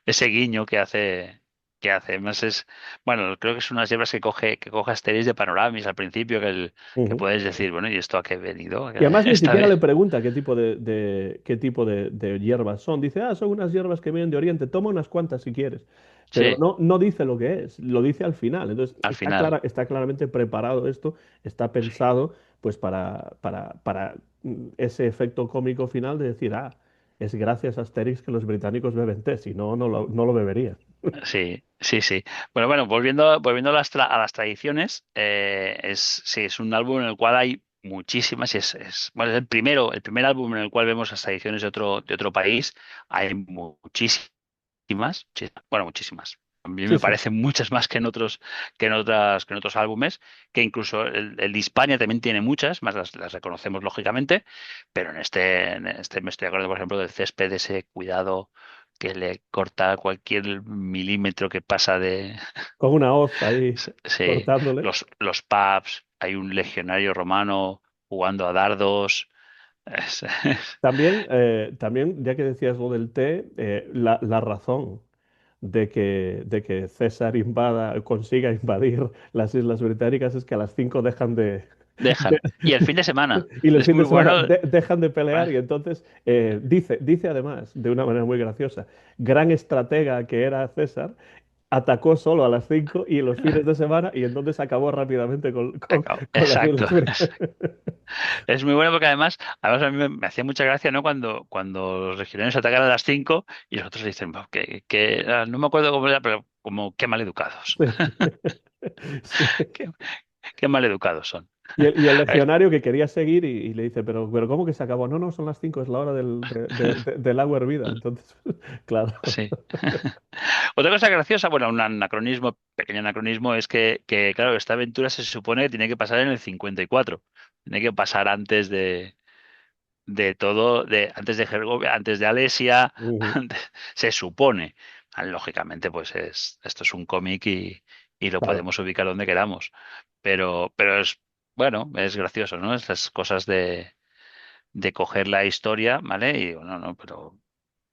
ese guiño que hace. Además es, bueno, creo que es unas hierbas que coge Asterix de Panoramis al principio, que Ujú. puedes decir, bueno, ¿y esto a qué he venido Y además ni esta siquiera le vez? pregunta qué tipo qué tipo de hierbas son. Dice, ah, son unas hierbas que vienen de Oriente, toma unas cuantas si quieres. Pero Sí, no dice lo que es, lo dice al final. Entonces al final, está claramente preparado esto, está sí, pensado pues para ese efecto cómico final de decir, ah, es gracias a Asterix que los británicos beben té, si no, no lo beberían. sí, sí, sí. Bueno, volviendo a a las tradiciones, sí, es un álbum en el cual hay muchísimas, y bueno, es el primer álbum en el cual vemos las tradiciones de otro país. Hay muchísimas. Bueno, muchísimas. A mí Sí, me sí. parecen muchas más que en otros álbumes, que incluso el de Hispania también tiene muchas, más las reconocemos lógicamente, pero en este me estoy acordando, por ejemplo, del césped, ese cuidado que le corta cualquier milímetro que pasa de, Con una hoz ahí sí, cortándole. los pubs, hay un legionario romano jugando a dardos. También, también, ya que decías lo del té, la razón de que César consiga invadir las Islas Británicas es que a las 5 dejan Dejan. Y el fin de semana y el es fin muy de semana bueno. dejan de pelear y entonces dice además, de una manera muy graciosa, gran estratega que era César, atacó solo a las 5 y en los fines de semana y entonces acabó rápidamente con las Exacto. Islas Británicas. Es muy bueno porque además a mí me hacía mucha gracia, ¿no? Cuando los legionarios atacan a las 5 y los otros dicen, "Buah, no me acuerdo cómo era, pero como qué mal educados. Sí. Qué, qué mal educados son. Y el Eh, legionario que quería seguir y le dice, pero ¿cómo que se acabó? No, no, son las 5 es la hora del agua hervida. Entonces, claro. Sí. Otra cosa graciosa, bueno, un anacronismo, pequeño anacronismo, es claro, esta aventura se supone que tiene que pasar en el 54. Tiene que pasar de todo, antes de Gergovia, antes de Alesia, Ujú. se supone. Lógicamente, esto es un cómic y lo Claro, podemos ubicar donde queramos. Pero bueno, es gracioso, ¿no? Estas cosas de coger la historia, ¿vale? Y digo, no, no, pero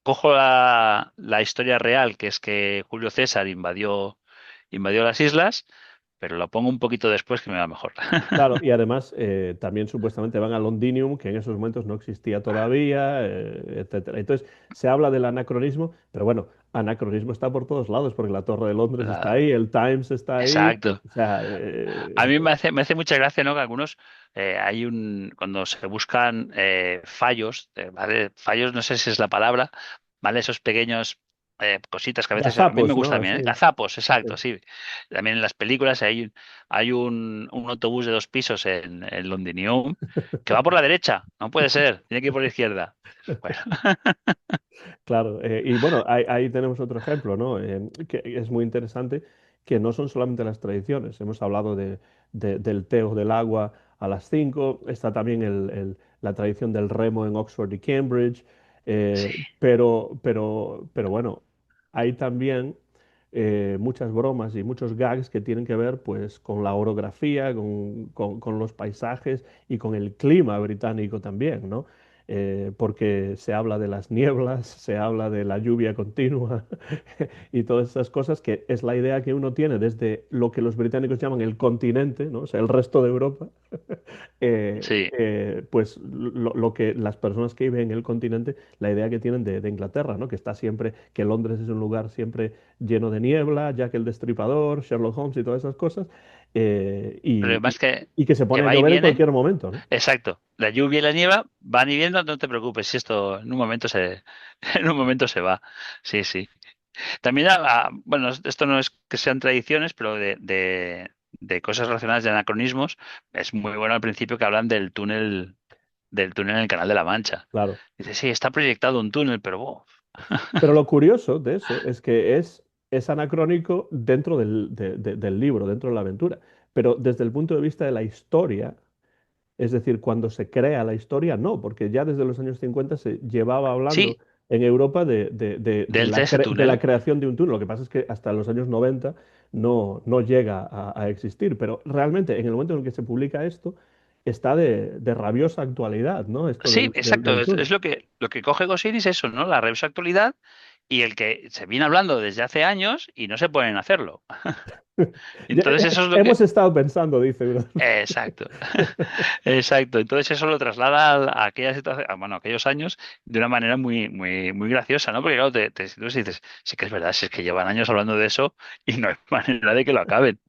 cojo la historia real, que es que Julio César invadió las islas, pero lo pongo un poquito después que me va mejor. claro. Y además también supuestamente van a Londinium, que en esos momentos no existía todavía, etcétera. Entonces se habla del anacronismo, pero bueno, anacronismo está por todos lados, porque la Torre de Londres está La- ahí, el Times está ahí. Exacto. O sea, A mí me hace mucha gracia, ¿no? Que algunos cuando se buscan fallos, ¿vale? Fallos, no sé si es la palabra, ¿vale? Esos pequeños cositas que a veces a mí me gazapos, ¿no? gusta también, Así. ¿eh? Gazapos, Sí. exacto, sí. También en las películas hay un autobús de dos pisos en Londinium que va por la derecha, no puede ser, tiene que ir por la izquierda. Bueno, Claro, y bueno, ahí tenemos otro ejemplo, ¿no? Que es muy interesante, que no son solamente las tradiciones. Hemos hablado del té o del agua a las 5. Está también la tradición del remo en Oxford y Cambridge, sí, pero bueno, hay también muchas bromas y muchos gags que tienen que ver pues con la orografía, con los paisajes y con el clima británico también, ¿no? Porque se habla de las nieblas, se habla de la lluvia continua y todas esas cosas que es la idea que uno tiene desde lo que los británicos llaman el continente, ¿no? O sea, el resto de Europa, sí. pues lo que las personas que viven en el continente, la idea que tienen de Inglaterra, ¿no? Que está siempre, que Londres es un lugar siempre lleno de niebla, Jack el Destripador, Sherlock Holmes y todas esas cosas, Pero además y que se que pone a va y llover en viene. cualquier momento, ¿no? Exacto. La lluvia y la nieve van y vienen, no te preocupes, si esto en un momento en un momento se va. Sí, sí. También, bueno, esto no es que sean tradiciones, pero de cosas relacionadas de anacronismos, es muy bueno al principio que hablan del túnel en el Canal de la Mancha. Claro. Dice, sí, está proyectado un túnel, pero wow. Pero lo curioso de eso es que es anacrónico dentro del libro, dentro de la aventura. Pero desde el punto de vista de la historia, es decir, cuando se crea la historia, no, porque ya desde los años 50 se llevaba hablando Sí, en Europa de ese de la túnel. creación de un túnel. Lo que pasa es que hasta los años 90 no llega a existir, pero realmente en el momento en el que se publica esto, está de rabiosa actualidad, ¿no? Esto Sí, exacto. del túnel. Es lo que coge Goscinny es eso, ¿no? La revista actualidad y el que se viene hablando desde hace años y no se pueden hacerlo. Entonces eso es lo Hemos que. estado pensando, dice uno. Exacto. Exacto. Entonces eso lo traslada a aquella situación, bueno, a aquellos años de una manera muy, muy, muy graciosa, ¿no? Porque claro, te sitúas y dices, sí que es verdad, si es que llevan años hablando de eso y no hay manera de que lo acaben.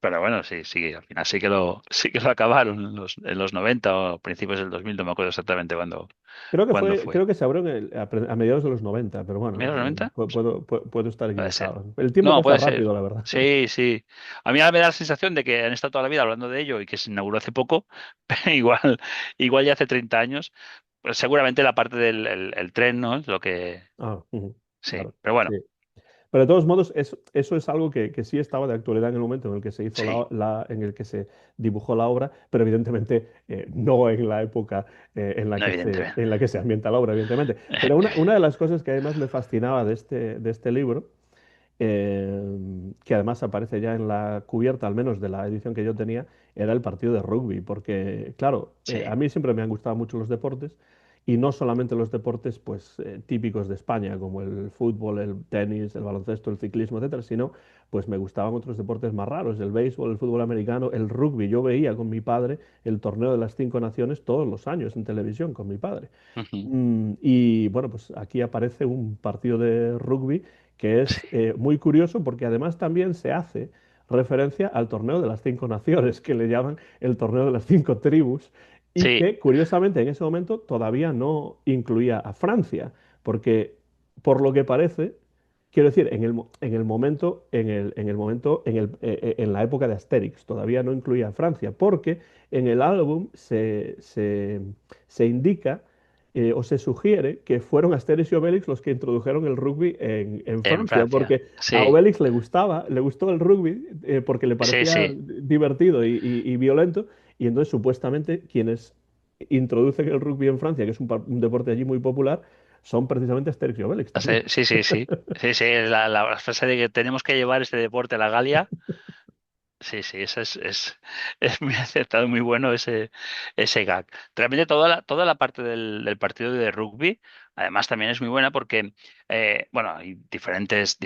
Pero bueno, sí, sí, al final sí que lo acabaron en los 90 o principios del 2000, no me acuerdo exactamente cuándo fue. Creo que se abrió a mediados de los 90, pero bueno, ¿Mira, los 90? puedo estar Puede ser. equivocado. El tiempo No, pasa puede ser. rápido, la verdad. Sí, sí. A mí ahora me da la sensación de que han estado toda la vida hablando de ello y que se inauguró hace poco, pero igual ya hace 30 años. Pues seguramente la parte del el tren, ¿no? Es lo que. Ah, ujú, Sí, claro, pero bueno, sí. Pero de todos modos, eso es algo que sí estaba de actualidad en el momento en el que se hizo sí, en el que se dibujó la obra, pero evidentemente no en la época no, evidentemente. en la que se ambienta la obra, evidentemente. Pero una de las cosas que además me fascinaba de este libro, que además aparece ya en la cubierta, al menos de la edición que yo tenía, era el partido de rugby, porque, claro, a Sí. mí siempre me han gustado mucho los deportes, y no solamente los deportes pues, típicos de España, como el fútbol, el tenis, el baloncesto, el ciclismo, etcétera, sino pues me gustaban otros deportes más raros, el béisbol, el fútbol americano, el rugby. Yo veía con mi padre el torneo de las 5 naciones todos los años en televisión con mi padre. Ujú. Y bueno, pues aquí aparece un partido de rugby que Sí. es muy curioso porque además también se hace referencia al torneo de las 5 naciones, que le llaman el torneo de las 5 tribus, y Sí, que curiosamente en ese momento todavía no incluía a Francia, porque por lo que parece, quiero decir, en el momento, en la época de Asterix, todavía no incluía a Francia, porque en el álbum se indica o se sugiere que fueron Asterix y Obelix los que introdujeron el rugby en en Francia, Francia. porque a Sí, Obelix le gustó el rugby porque le sí, parecía sí. divertido y violento, y entonces supuestamente quienes introducen el rugby en Francia, que es un deporte allí muy popular, son precisamente Asterix y Obelix también. Sí, sí, sí. Sí, sí, la frase de que tenemos que llevar este deporte a la Galia. Sí, sí, eso es muy acertado, muy bueno ese gag. Realmente toda la parte del partido de rugby, además también es muy buena porque, bueno, hay diferentes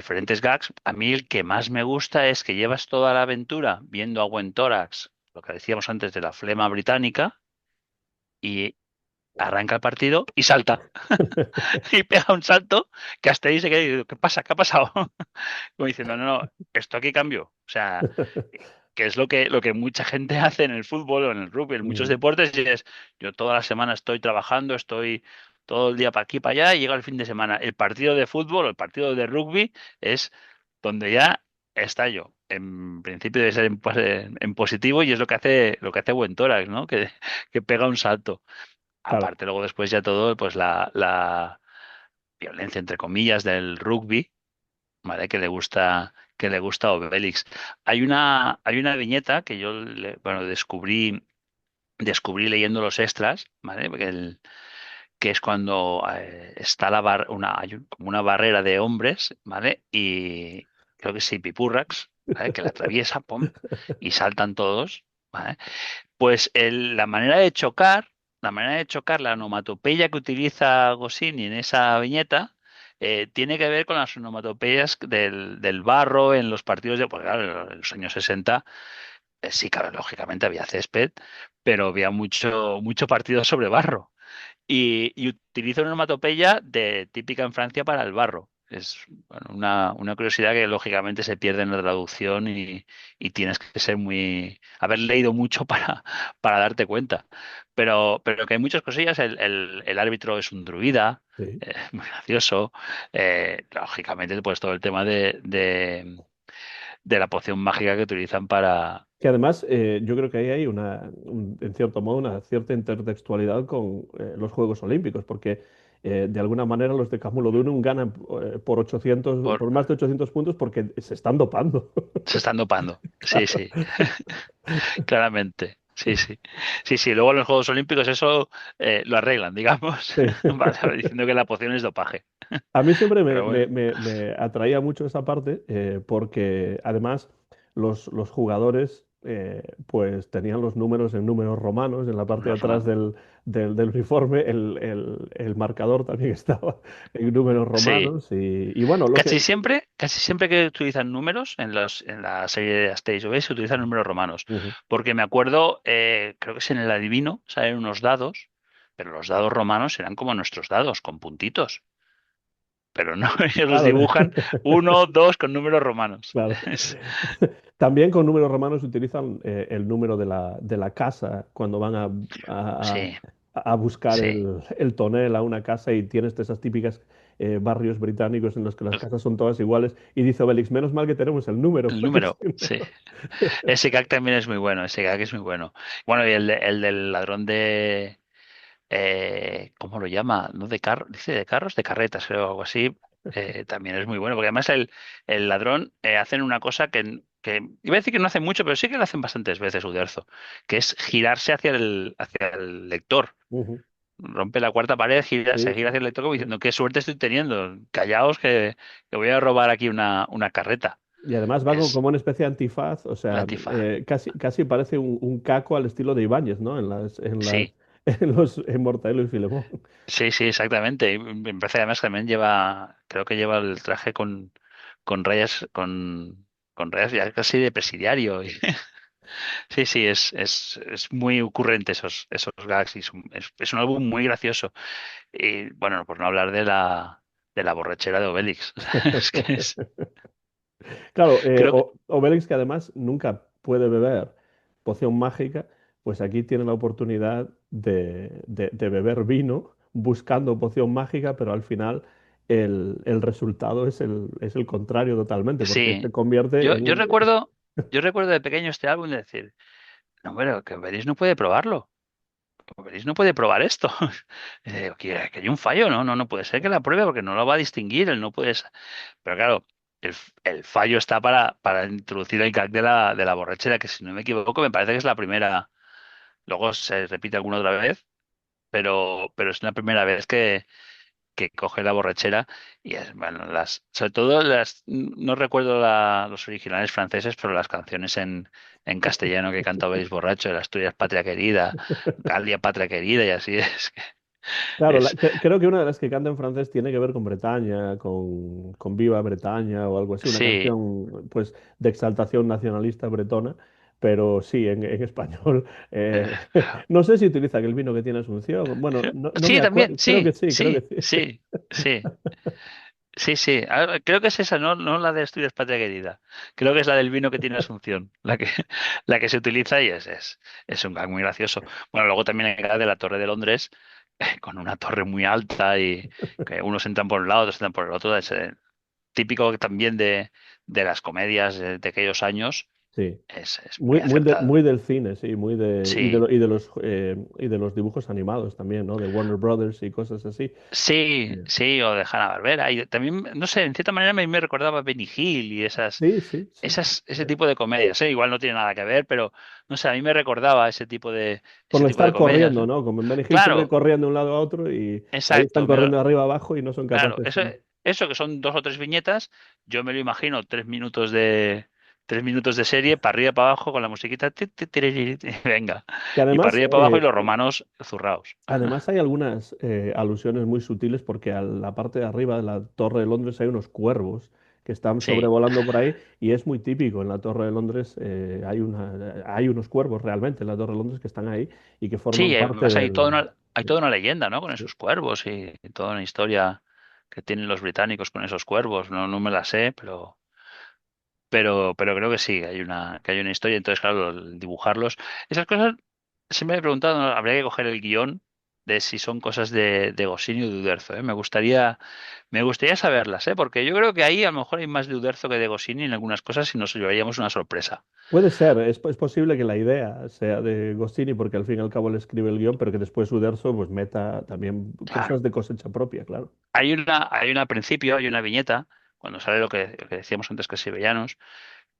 gags. A mí el que más me gusta es que llevas toda la aventura viendo a buen tórax, lo que decíamos antes de la flema británica, y arranca el partido y salta. Y pega un salto que hasta ahí se queda y digo, ¿qué pasa? ¿Qué ha pasado? Como diciendo, no, no, esto aquí cambió. O sea, que es lo que mucha gente hace en el fútbol o en el rugby, en muchos Mm, deportes, y es, yo toda la semana estoy trabajando, estoy todo el día para aquí, para allá, y llega el fin de semana. El partido de fútbol o el partido de rugby es donde ya está yo. En principio debe ser en positivo y es lo que hace buen tórax, ¿no? Que pega un salto. claro, Aparte, luego después ya todo, pues la violencia, entre comillas, del rugby, ¿vale? Que le gusta a Obelix. Hay una viñeta que yo, bueno, descubrí leyendo los extras, ¿vale? Que es cuando está hay como una barrera de hombres, ¿vale? Y creo que sí, Pipurrax, ¿vale? Que la atraviesa, pum, y saltan todos, ¿vale? Pues la manera de chocar, la onomatopeya que utiliza Goscinny en esa viñeta, tiene que ver con las onomatopeyas del barro en los partidos porque claro, en los años 60, sí, claro, lógicamente había césped, pero había mucho, mucho partido sobre barro. Y utiliza una onomatopeya típica en Francia para el barro. es bueno, una curiosidad que lógicamente se pierde en la traducción y tienes que ser haber leído mucho para darte cuenta. Pero que hay muchas cosillas. El árbitro es un druida, Sí. muy gracioso. Lógicamente, pues todo el tema de la poción mágica que utilizan para. Que además yo creo que ahí hay en cierto modo, una cierta intertextualidad con los Juegos Olímpicos, porque de alguna manera los de Camulodunum ganan por 800, por por más de 800 puntos porque se están dopando. Se están dopando. Sí, Claro. sí. Claramente, sí, sí. Sí, sí, luego en los Juegos Olímpicos eso lo arreglan, digamos, Sí. vale, diciendo que la poción es dopaje. A mí siempre Pero bueno, me atraía mucho esa parte porque además los jugadores pues tenían los números en números romanos en la parte de los atrás romanos. del uniforme, el marcador también estaba en números Sí, romanos y bueno, lo que... casi siempre que utilizan números en la serie de Asterix y Obelix se utilizan números romanos. Ujú. Porque me acuerdo, creo que es en el adivino, salen unos dados, pero los dados romanos eran como nuestros dados, con puntitos. Pero no, ellos los Claro, dibujan uno, dos con números romanos. claro. También con números romanos utilizan el número de la casa cuando van Sí, a buscar sí. el tonel a una casa y tienes de esas típicas barrios británicos en los que las casas son todas iguales. Y dice Obelix, menos mal que tenemos el número, El porque si número, sí. no... Ese gag también es muy bueno, ese gag es muy bueno. Bueno, y el del ladrón de, ¿cómo lo llama? ¿No de carro? Dice de carros, de carretas, creo, algo así. También es muy bueno, porque además el ladrón hacen una cosa que iba a decir que no hacen mucho, pero sí que lo hacen bastantes veces, Uderzo, que es girarse hacia el lector. Ujú. Rompe la cuarta pared, se Sí, gira hacia el lector como sí. diciendo, qué suerte estoy teniendo. Callaos que voy a robar aquí una carreta. Y además va Es como una especie de antifaz, o el sea, antifaz. casi parece un caco al estilo de Ibáñez, ¿no? Sí. En Mortadelo y Filemón. Sí, sí, exactamente. Y me parece además que también creo que lleva el traje con rayas, con rayas ya casi de presidiario. Sí, sí, es muy ocurrente esos gags y es un álbum muy gracioso. Y bueno, por no hablar de la borrachera de Obélix. O sea, es que Claro, creo que Obelix, que además nunca puede beber poción mágica, pues aquí tiene la oportunidad de beber vino buscando poción mágica, pero al final el resultado es el contrario totalmente, porque se sí. convierte Yo, en yo un... recuerdo, yo recuerdo de pequeño este álbum de decir, no, bueno, que Obélix no puede probarlo. Obelix no puede probar esto. Que hay un fallo, ¿no? No, no puede ser que la pruebe porque no lo va a distinguir, él no puede. Pero claro, el fallo está para introducir el gag de la borrachera, que si no me equivoco, me parece que es la primera. Luego se repite alguna otra vez, pero es la primera vez que coge la borrachera y es, bueno, sobre todo no recuerdo los originales franceses, pero las canciones en castellano que canta Obelix borracho, el Asturias patria querida, Galia patria querida y así es. Claro, Es creo que una de las que canta en francés tiene que ver con Bretaña, con Viva Bretaña o algo así, una sí. canción pues de exaltación nacionalista bretona, pero sí, en español. eh, No sé si utiliza el vino que tiene Asunción, bueno, no me Sí, también, acuerdo, creo que sí, sí, creo que sí, sí. sí, sí. Sí, sí, creo que es esa, no la de Asturias Patria Querida. Creo que es la del vino que tiene Asunción, la que se utiliza y es un gag muy gracioso. Bueno, luego también hay gag de la Torre de Londres, con una torre muy alta y que unos entran por un lado, otros entran por el otro. Es típico también de las comedias de aquellos años. Sí. Es muy Muy acertado. del cine, sí, Sí. y de los dibujos animados también, ¿no? De Warner Brothers y cosas así. Sí, Eh, sí, o de Hanna-Barbera. Y también, no sé, en cierta manera me recordaba a Benny Hill y Sí, sí, sí. ese tipo de comedias. Igual no tiene nada que ver, pero no sé, a mí me recordaba Por ese el tipo de estar comedias, corriendo, ¿no? ¿no? Como en Benny Hill tiene que Claro, correr de un lado a otro y ahí están exacto. corriendo de arriba abajo y no son Claro, capaces. eso que son dos o tres viñetas, yo me lo imagino 3 minutos de serie, para arriba para abajo, con la musiquita, venga, Que y para además, arriba para abajo y los romanos zurraos. además hay algunas alusiones muy sutiles porque a la parte de arriba de la Torre de Londres hay unos cuervos que están Sí, sobrevolando por ahí y es muy típico. En la Torre de Londres hay unos cuervos realmente en la Torre de Londres que están ahí y que forman sí, parte además del... hay toda una leyenda, ¿no? Con esos cuervos y toda una historia. que tienen los británicos con esos cuervos. No, no me la sé, pero creo que sí, que hay una historia. Entonces, claro, el dibujarlos, esas cosas, siempre me he preguntado, ¿no? Habría que coger el guión de si son cosas de Goscinny o de Uderzo, ¿eh? Me gustaría saberlas, ¿eh? Porque yo creo que ahí a lo mejor hay más de Uderzo que de Goscinny en algunas cosas y nos llevaríamos una sorpresa. Puede ser, es posible que la idea sea de Goscinny, porque al fin y al cabo le escribe el guión, pero que después Uderzo pues meta también Claro. cosas de cosecha propia, claro. Hay una al principio, hay una viñeta, cuando sale lo que decíamos antes que sevillanos,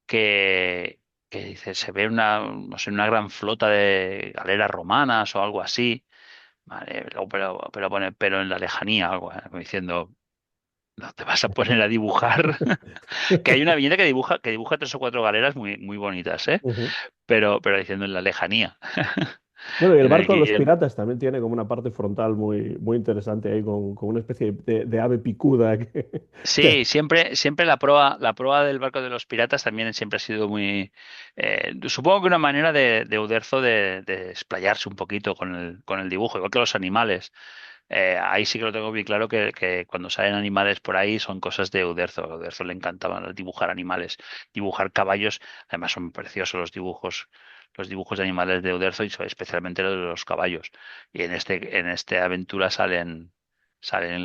que, que dice, se ve no sé, una gran flota de galeras romanas o algo así, ¿vale? Luego, pero pone, pero en la lejanía, algo, como diciendo, no te vas a poner a dibujar. Que hay una viñeta que dibuja tres o cuatro galeras muy, muy bonitas, ¿eh? Ujú. Pero diciendo en la lejanía. Bueno, y el En el barco de los guión. piratas también tiene como una parte frontal muy interesante ahí con una especie de ave picuda que- Sí, siempre la proa del barco de los piratas también siempre ha sido muy, supongo que una manera de Uderzo de explayarse un poquito con el dibujo, igual que los animales. Ahí sí que lo tengo bien claro que cuando salen animales por ahí son cosas de Uderzo. A Uderzo le encantaba dibujar animales, dibujar caballos. Además son preciosos los dibujos de animales de Uderzo y especialmente los de los caballos. Y en este aventura salen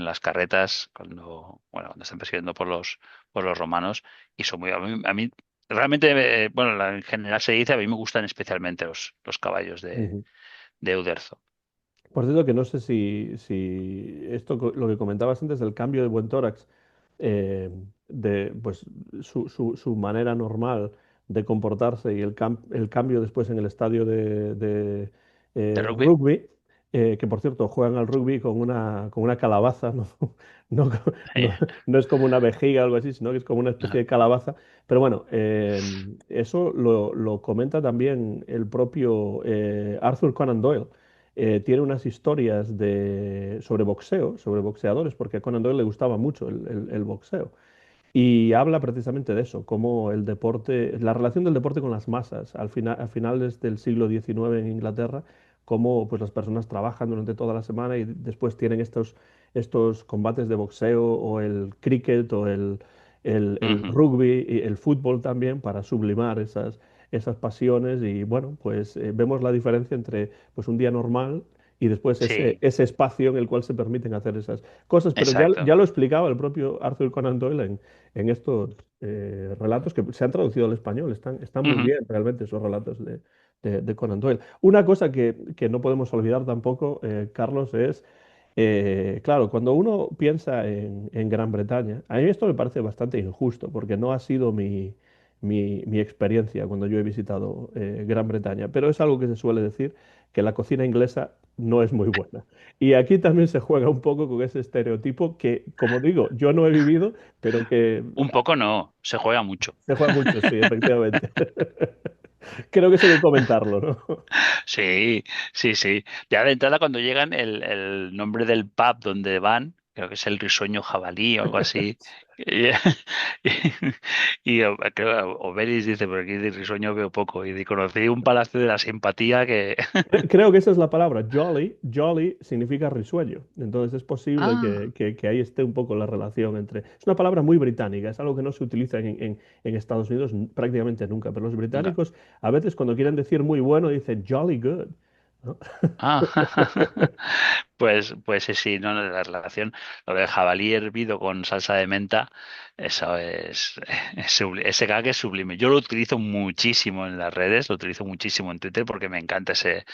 las carretas cuando están persiguiendo por los romanos y son a mí realmente, bueno, en general se dice, a mí me gustan especialmente los caballos de, Ujú. de Uderzo. Por cierto, que no sé si esto, lo que comentabas antes del cambio de buen tórax, eh, de pues su manera normal de comportarse y el cambio después en el estadio de ¿De rugby? rugby, que por cierto juegan al rugby con una calabaza, ¿no? No, Sí. no, no es como una vejiga o algo así, sino que es como una especie Ajá. de calabaza. Pero bueno, eso lo comenta también el propio Arthur Conan Doyle. Tiene unas historias sobre boxeo, sobre boxeadores, porque a Conan Doyle le gustaba mucho el boxeo. Y habla precisamente de eso, cómo el deporte, la relación del deporte con las masas, a finales del siglo XIX en Inglaterra, cómo pues, las personas trabajan durante toda la semana y después tienen estos combates de boxeo o el cricket o el Ujú. rugby y el fútbol también para sublimar esas pasiones. Y bueno, pues vemos la diferencia entre pues, un día normal y después ese, Sí, ese espacio en el cual se permiten hacer esas cosas. Pero ya exacto. lo explicaba el propio Arthur Conan Doyle en estos relatos que se han traducido al español. Están muy Ujú. bien realmente esos relatos de Conan Doyle. Una cosa que no podemos olvidar tampoco, Carlos, es, claro, cuando uno piensa en Gran Bretaña, a mí esto me parece bastante injusto porque no ha sido mi experiencia cuando yo he visitado Gran Bretaña, pero es algo que se suele decir, que la cocina inglesa no es muy buena. Y aquí también se juega un poco con ese estereotipo que, como digo, yo no he vivido, pero que Un poco no, se juega mucho. se juega mucho, sí, efectivamente. Creo que eso hay que comentarlo, ¿no? Sí, sí, sí. Ya de entrada cuando llegan el nombre del pub donde van, creo que es el Risueño Jabalí o algo así. Y, creo que Obelis dice, por aquí de risueño veo poco. Y conocí un palacio de la simpatía que... Creo que esa es la palabra. Jolly, jolly significa risueño. Entonces es posible Ah, que ahí esté un poco la relación entre... Es una palabra muy británica, es algo que no se utiliza en Estados Unidos prácticamente nunca, pero los no. británicos a veces cuando quieren decir muy bueno dicen jolly good, ¿no? Ah, pues sí, sí, no, no, la relación, lo del jabalí hervido con salsa de menta, eso ese gag es sublime. Yo lo utilizo muchísimo en las redes, lo utilizo muchísimo en Twitter porque me encanta ese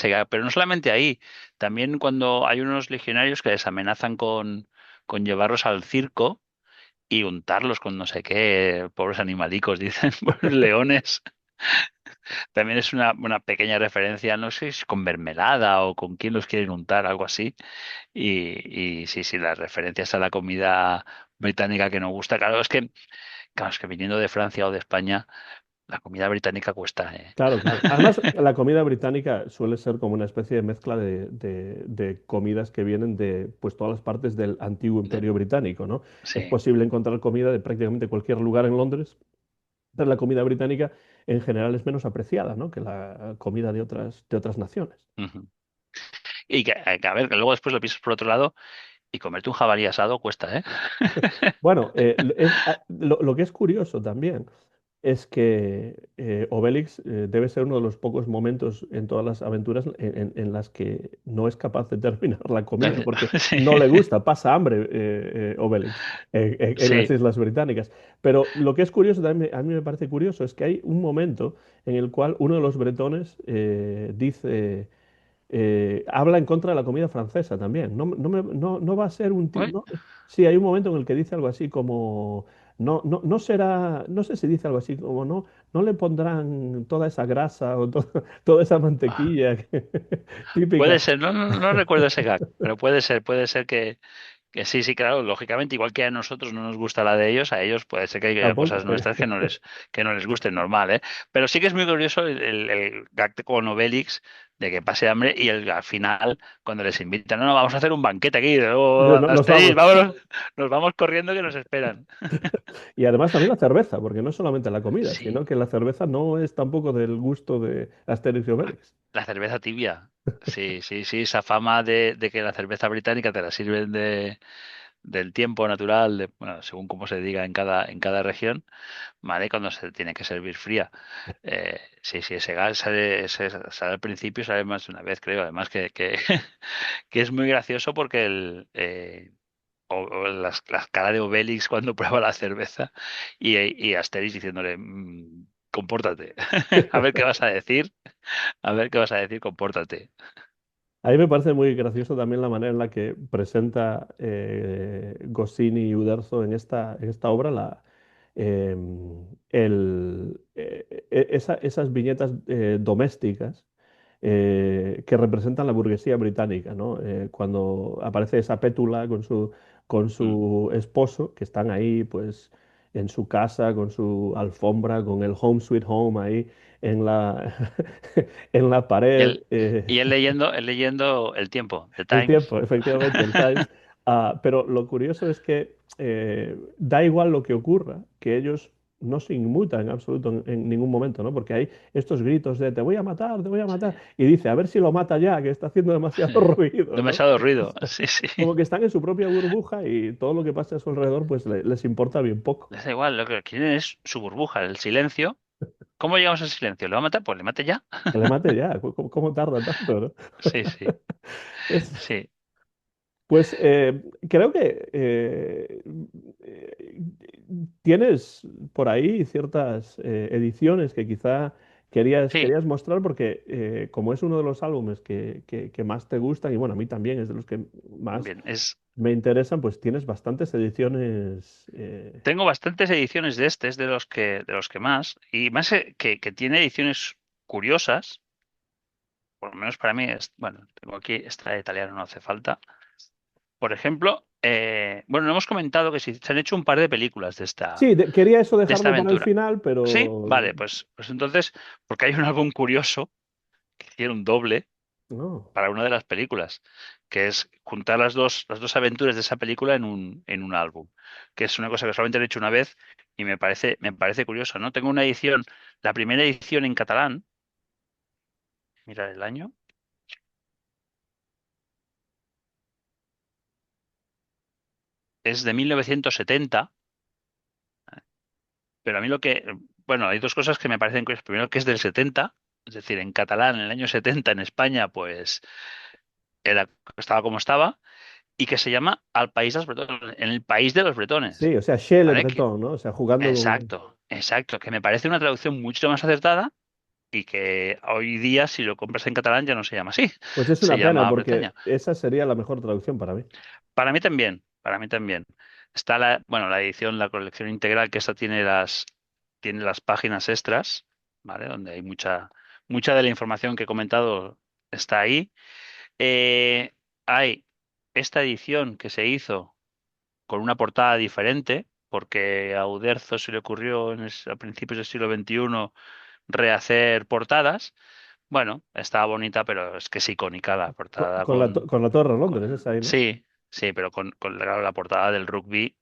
gag, pero no solamente ahí, también cuando hay unos legionarios que les amenazan con llevarlos al circo y untarlos con no sé qué, pobres animalicos, dicen, pobres leones. También es una pequeña referencia, no sé si es con mermelada o con quién los quieren untar, algo así. Y sí, sí, las referencias a la comida británica que nos gusta. Claro, es que viniendo de Francia o de España, la comida británica cuesta, ¿eh? Claro, claro. Además, la comida británica suele ser como una especie de mezcla de comidas que vienen de pues, todas las partes del antiguo De- imperio británico, ¿no? Es sí. posible encontrar comida de prácticamente cualquier lugar en Londres, pero la comida británica en general es menos apreciada, ¿no? Que la comida de otras naciones. Ujú. Y que, a ver, que luego después lo piensas por otro lado. Y comerte un jabalí asado cuesta, ¿eh? Bueno, lo que es curioso también es que Obelix debe ser uno de los pocos momentos en todas las aventuras en las que no es capaz de terminar la comida, porque Sí, no le gusta, pasa hambre Obelix en las sí. Islas Británicas. Pero lo que es curioso, también a mí me parece curioso, es que hay un momento en el cual uno de los bretones dice habla en contra de la comida francesa también. No va a ser un Uy, tipo. Sí, hay un momento en el que dice algo así como. No será. No sé si dice algo así como no le pondrán toda esa grasa o toda esa ah, mantequilla típica. puede ser, no recuerdo ese gag, pero puede ser que sí, sí, claro, lógicamente, igual que a nosotros no nos gusta la de ellos, a ellos puede ser que haya Tampoco. cosas nuestras que no les gusten, normal, ¿eh? Pero sí que es muy curioso el gag con Obelix de que pase hambre y al final, cuando les invitan, no, no, vamos a hacer un banquete aquí, Dice, oh, Nos Asterix, vamos. vámonos, nos vamos corriendo que nos esperan. Y además también la cerveza, porque no es solamente la comida, Sí, sino que la cerveza no es tampoco del gusto de Asterix y Obelix. la cerveza tibia. Sí, sí, sí, esa fama de que la cerveza británica te la sirven del tiempo natural, bueno, según cómo se diga en cada región, ¿vale? Cuando se tiene que servir fría. Sí, sí, ese gas sale al principio, sale más de una vez, creo. Además que es muy gracioso porque las caras de Obelix cuando prueba la cerveza y Asterix diciéndole, compórtate, a ver qué vas a decir, a ver qué vas a decir, compórtate. A mí me parece muy gracioso también la manera en la que presenta Goscinny y Uderzo en esta obra eh, esas viñetas domésticas que representan la burguesía británica, ¿no? Cuando aparece esa pétula con Mm. su esposo, que están ahí pues en su casa, con su alfombra, con el Home Sweet Home ahí en en la Y pared. él leyendo El Tiempo, The El Times. tiempo, efectivamente, el Times. Pero lo curioso es que da igual lo que ocurra, que ellos no se inmutan en absoluto en ningún momento, ¿no? Porque hay estos gritos de te voy a matar, te voy a Sí. matar. Y dice, a ver si lo mata ya, que está haciendo demasiado ruido, ¿no? Demasiado ruido. Sí, sí. Como que están en su propia burbuja y todo lo que pasa a su alrededor, pues les importa bien poco. Les da igual, lo que quieren es su burbuja, el silencio. ¿Cómo llegamos al silencio? ¿Le va a matar? Pues le mate ya. Que le mate ya, ¿cómo tarda tanto, no? Sí, sí, Es, sí, Pues creo que eh, tienes por ahí ciertas ediciones que quizá sí. querías mostrar porque como es uno de los álbumes que más te gustan y bueno, a mí también es de los que más Bien, me interesan, pues tienes bastantes ediciones. tengo bastantes ediciones de este, es de los que más, y más que tiene ediciones curiosas, por lo menos para mí, bueno, tengo aquí, esta de italiano no hace falta. Por ejemplo, bueno, no hemos comentado que se han hecho un par de películas Sí, quería eso de esta dejarlo para el aventura. final, Sí, pero vale, pues entonces, porque hay un álbum curioso que hicieron doble no. para una de las películas, que es juntar las dos aventuras de esa película en un álbum, que es una cosa que solamente he hecho una vez y me parece curioso, ¿no? Tengo una edición, la primera edición en catalán, mira el año, es de 1970, pero a mí bueno, hay dos cosas que me parecen curiosas. Primero, que es del 70, es decir, en catalán, en el año 70 en España, pues estaba como estaba, y que se llama Al País de los Bretones, en el país de los bretones, Sí, o sea, Chez le ¿vale? Breton, ¿no? O sea, jugando con. Exacto, exacto, que me parece una traducción mucho más acertada y que hoy día si lo compras en catalán ya no se llama así, Pues es se una pena llama porque Bretaña. esa sería la mejor traducción para mí. Para mí también, para mí también. Está bueno, la edición, la colección integral, que esta tiene las páginas extras, ¿vale? Donde hay mucha de la información que he comentado está ahí. Eh, hay esta edición que se hizo con una portada diferente, porque a Uderzo se le ocurrió a principios del siglo XXI rehacer portadas. Bueno, estaba bonita, pero es que es icónica la portada Con la Torre de Londres, esa ahí, ¿no? Sí, sí, pero con la portada del rugby,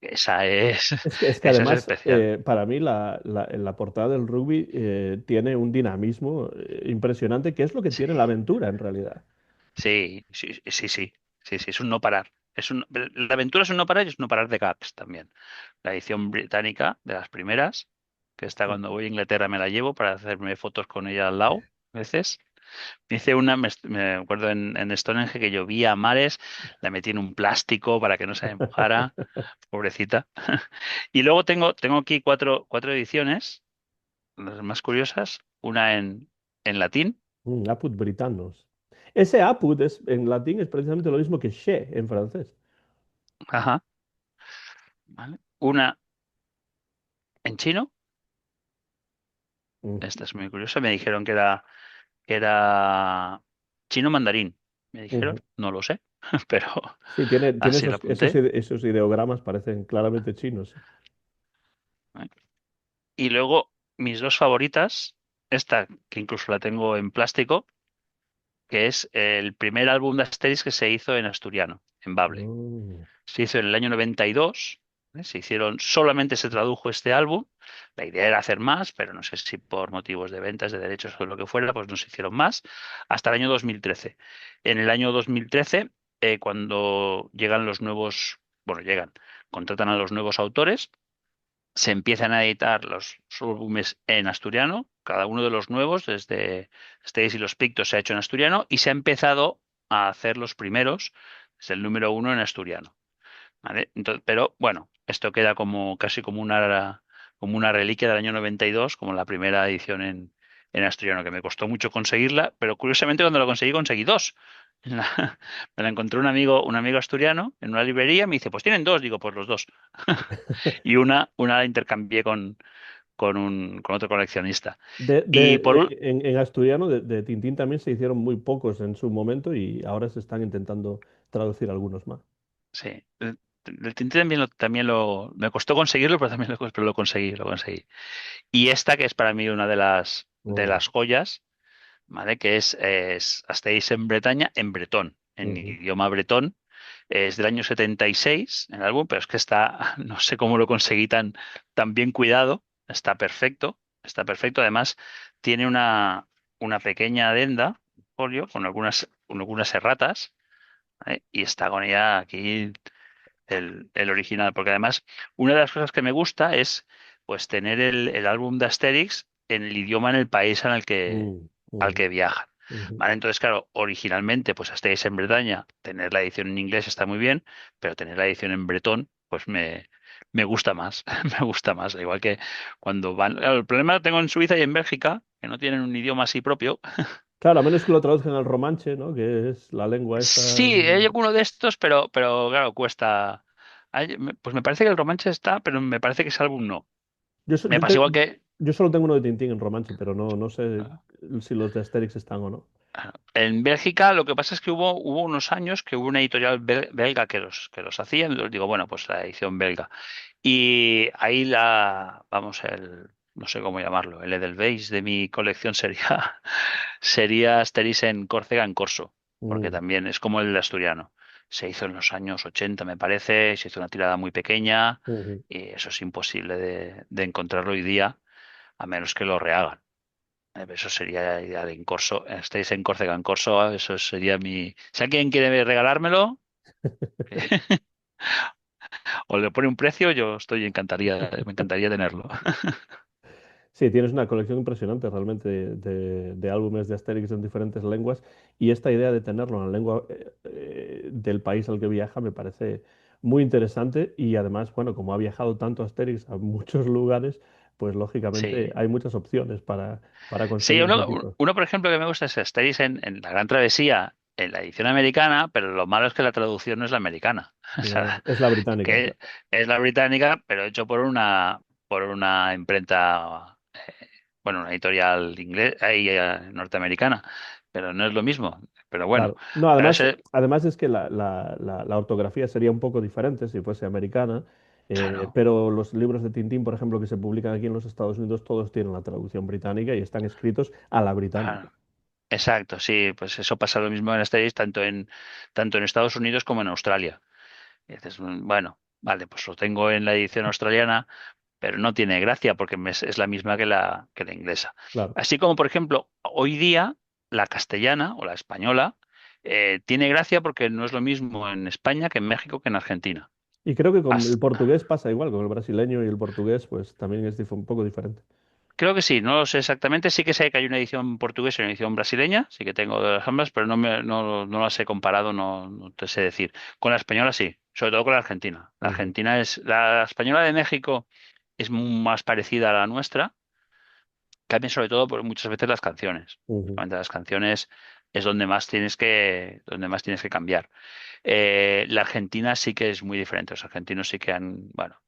esa es, Es que esa es además, especial. para mí, la portada del rugby tiene un dinamismo impresionante, que es lo que tiene la Sí, aventura en realidad. sí, sí, sí, sí. Sí, sí, es un no parar. La aventura es un no parar y es un no parar de gags también. La edición británica de las primeras, que está Mm. cuando voy a Inglaterra me la llevo para hacerme fotos con ella al lado, a veces. Me hice una, me acuerdo en Stonehenge que llovía a mares, la metí en un plástico para que no se me mojara, pobrecita. Y luego tengo aquí cuatro ediciones, las más curiosas, una en latín. Apud Britannos. Ese apud en latín es precisamente lo mismo que che en francés. Ajá, ¿vale? Una en chino, Mm, esta es muy curiosa, me dijeron que era chino mandarín. Me dijeron, ujú. no lo sé, pero Sí, tiene así lo esos, esos, apunté. esos ideogramas, parecen claramente chinos. Sí. ¿Vale? Y luego mis dos favoritas, esta que incluso la tengo en plástico, que es el primer álbum de Asterix que se hizo en asturiano, en Bable. Mm. Se hizo en el año 92, ¿eh? Solamente se tradujo este álbum. La idea era hacer más, pero no sé si por motivos de ventas, de derechos o lo que fuera, pues no se hicieron más, hasta el año 2013. En el año 2013, cuando llegan los nuevos, bueno, contratan a los nuevos autores, se empiezan a editar los álbumes en asturiano, cada uno de los nuevos, desde Asterix y los Pictos se ha hecho en asturiano, y se ha empezado a hacer los primeros, desde el número uno en asturiano. ¿Vale? Pero bueno, esto queda como casi como una reliquia del año 92, como la primera edición en asturiano, que me costó mucho conseguirla, pero curiosamente cuando la conseguí dos. Me la encontró un amigo asturiano en una librería, me dice, pues tienen dos, digo, pues los dos. Y una la intercambié con otro coleccionista. Y En asturiano de Tintín también se hicieron muy pocos en su momento y ahora se están intentando traducir algunos más. sí, el Tintín me costó conseguirlo, pero también pero lo conseguí, lo conseguí. Y esta que es para mí una de Mm, las joyas, ¿vale? Que es Asterix en Bretaña, en bretón, en ujú. idioma bretón. Es del año 76 el álbum, pero es que está, no sé cómo lo conseguí tan bien cuidado. Está perfecto, está perfecto. Además, tiene una pequeña adenda, folio, con algunas erratas, ¿vale? Y está con ella aquí el original, porque además una de las cosas que me gusta es pues tener el álbum de Asterix en el idioma en el país en el que, Mm, al ujú, que viajan. ujú. ¿Vale? Entonces, claro, originalmente, pues Asterix en Bretaña, tener la edición en inglés está muy bien, pero tener la edición en bretón, pues me gusta más, me gusta más. Igual que cuando van. Claro, el problema lo tengo en Suiza y en Bélgica, que no tienen un idioma así propio. Claro, a menos que lo traduzcan al romanche, ¿no? Que es la lengua esta. Sí, hay alguno de estos, pero claro, cuesta. Pues me parece que el Romanche está, pero me parece que ese álbum no. Yo, so- Me yo, pasa te- igual que yo solo tengo uno de Tintín en romanche, pero no sé si los de Asterix están o no. en Bélgica lo que pasa es que hubo unos años que hubo una editorial belga que los hacía, entonces digo, bueno, pues la edición belga. Y ahí no sé cómo llamarlo, el Edelweiss de mi colección sería Asterix en Córcega en corso, porque Mm, también es como el asturiano. Se hizo en los años 80, me parece, se hizo una tirada muy pequeña ujú. y eso es imposible de encontrarlo hoy día, a menos que lo rehagan. Eso sería ideal en corso. Estáis en Córcega en corso, eso sería mi. Si alguien quiere regalármelo o le pone un precio, me encantaría tenerlo. Sí, tienes una colección impresionante realmente de álbumes de Asterix en diferentes lenguas y esta idea de tenerlo en la lengua del país al que viaja me parece muy interesante y además, bueno, como ha viajado tanto Asterix a muchos lugares, pues lógicamente Sí. hay muchas opciones para Sí, conseguir ese tipo. por ejemplo, que me gusta es Asterix en La Gran Travesía, en la edición americana, pero lo malo es que la traducción no es la americana. O No, sea, es la británica, que claro. es la británica, pero hecho por una imprenta, bueno, una editorial norteamericana, pero no es lo mismo. Pero bueno, Claro. No, pero además es que la ortografía sería un poco diferente si fuese americana, claro, pero los libros de Tintín, por ejemplo, que se publican aquí en los Estados Unidos, todos tienen la traducción británica y están escritos a la británica. claro. Exacto, sí, pues eso pasa lo mismo en Asterix, tanto en Estados Unidos como en Australia. Y dices, bueno, vale, pues lo tengo en la edición australiana, pero no tiene gracia porque es la misma que la inglesa. Claro. Así como, por ejemplo, hoy día la castellana o la española Tiene gracia porque no es lo mismo en España que en México que en Argentina. Y creo que con el As- portugués pasa igual, con el brasileño y el portugués, pues también es un poco diferente. Creo que sí, no lo sé exactamente. Sí que sé que hay una edición portuguesa y una edición brasileña, sí que tengo de las ambas, pero no las he comparado, no te sé decir. Con la española sí, sobre todo con la argentina. Ujú, La española de México es más parecida a la nuestra, cambian sobre todo por muchas veces las canciones. ujú. Las canciones es donde más tienes que cambiar. La Argentina sí que es muy diferente. Los argentinos sí que bueno,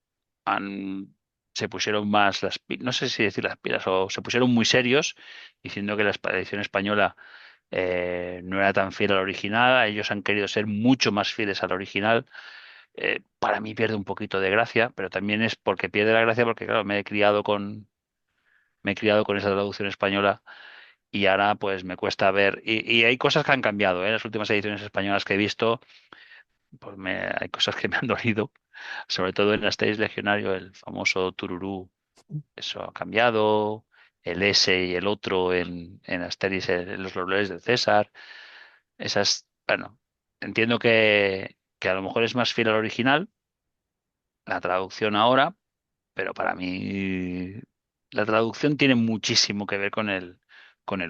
se pusieron más no sé si decir las pilas, o se pusieron muy serios, diciendo que la edición española no era tan fiel al original. Ellos han querido ser mucho más fieles al original. Para mí pierde un poquito de gracia, pero también es porque pierde la gracia porque, claro, me he criado con esa traducción española y ahora pues me cuesta ver. Y hay cosas que han cambiado, ¿eh? Las últimas ediciones españolas que he visto, pues hay cosas que me han dolido, sobre todo en Asterix Legionario, el famoso Tururú, eso ha cambiado, el S y el otro en Asterix, en los laureles del César, bueno, entiendo que a lo mejor es más fiel al original, la traducción ahora, pero para mí la traducción tiene muchísimo que ver con el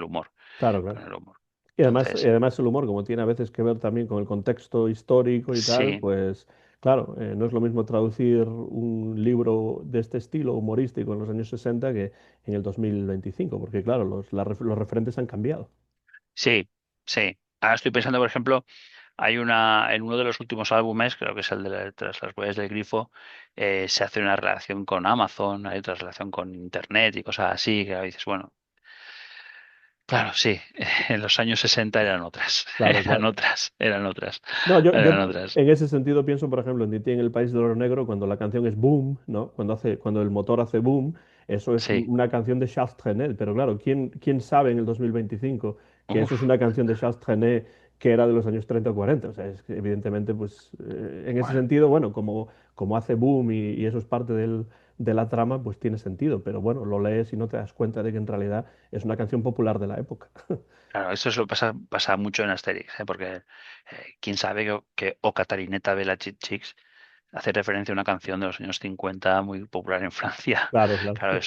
humor, Claro, con claro. el humor. Y Entonces, además el humor, como tiene a veces que ver también con el contexto histórico y tal, sí. pues claro, no es lo mismo traducir un libro de este estilo humorístico en los años 60 que en el 2025, porque claro, los referentes han cambiado. Sí, sí. Ahora estoy pensando, por ejemplo, en uno de los últimos álbumes, creo que es el de Tras las huellas del grifo, se hace una relación con Amazon, hay otra relación con Internet y cosas así, que dices, bueno, claro, sí, en los años 60 eran otras, Claro, claro. eran otras, No, yo eran otras. en ese sentido pienso, por ejemplo, en Tití en el País del Oro Negro, cuando la canción es boom, ¿no? Cuando el motor hace boom, eso es Sí, una canción de Charles Trenet. Pero claro, ¿quién sabe en el 2025 que eso es uf, una canción de Charles Trenet que era de los años 30 o 40? O sea, es que evidentemente, pues, en ese bueno, sentido, bueno, como hace boom y eso es parte de la trama, pues tiene sentido. Pero bueno, lo lees y no te das cuenta de que en realidad es una canción popular de la época. claro, esto es lo pasa mucho en Asterix, ¿eh? Porque quién sabe que O Catarineta Bella Chic Chics hace referencia a una canción de los años 50 muy popular en Francia. Claro, claro. Claro,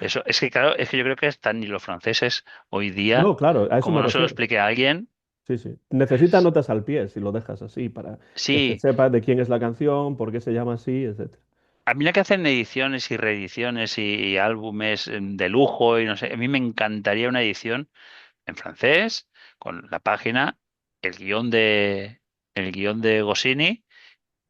eso es que claro, es que yo creo que están ni los franceses hoy día, No, claro, a eso como me no se lo refiero. explique a alguien, Sí, sí. Necesita notas al pie si lo dejas así, para que se sí, sepa de quién es la canción, por qué se llama así, etcétera. a mí la que hacen ediciones y reediciones y álbumes de lujo y no sé, a mí me encantaría una edición en francés con la página, el guión de el guión de Goscinny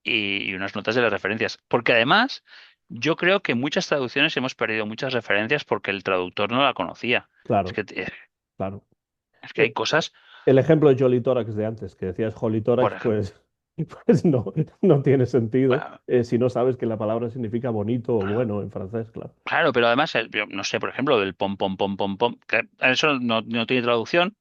y unas notas de las referencias. Porque además, yo creo que en muchas traducciones hemos perdido muchas referencias porque el traductor no la conocía. Es Claro, que, claro. es que hay Eh, cosas, El ejemplo de Jolly Tórax de antes, que decías Jolly por Tórax, ejemplo, pues no tiene sentido bueno, si no sabes que la palabra significa bonito o bueno en francés, claro. claro, pero además, yo no sé, por ejemplo, del pom pom pom pom pom, que eso no tiene traducción,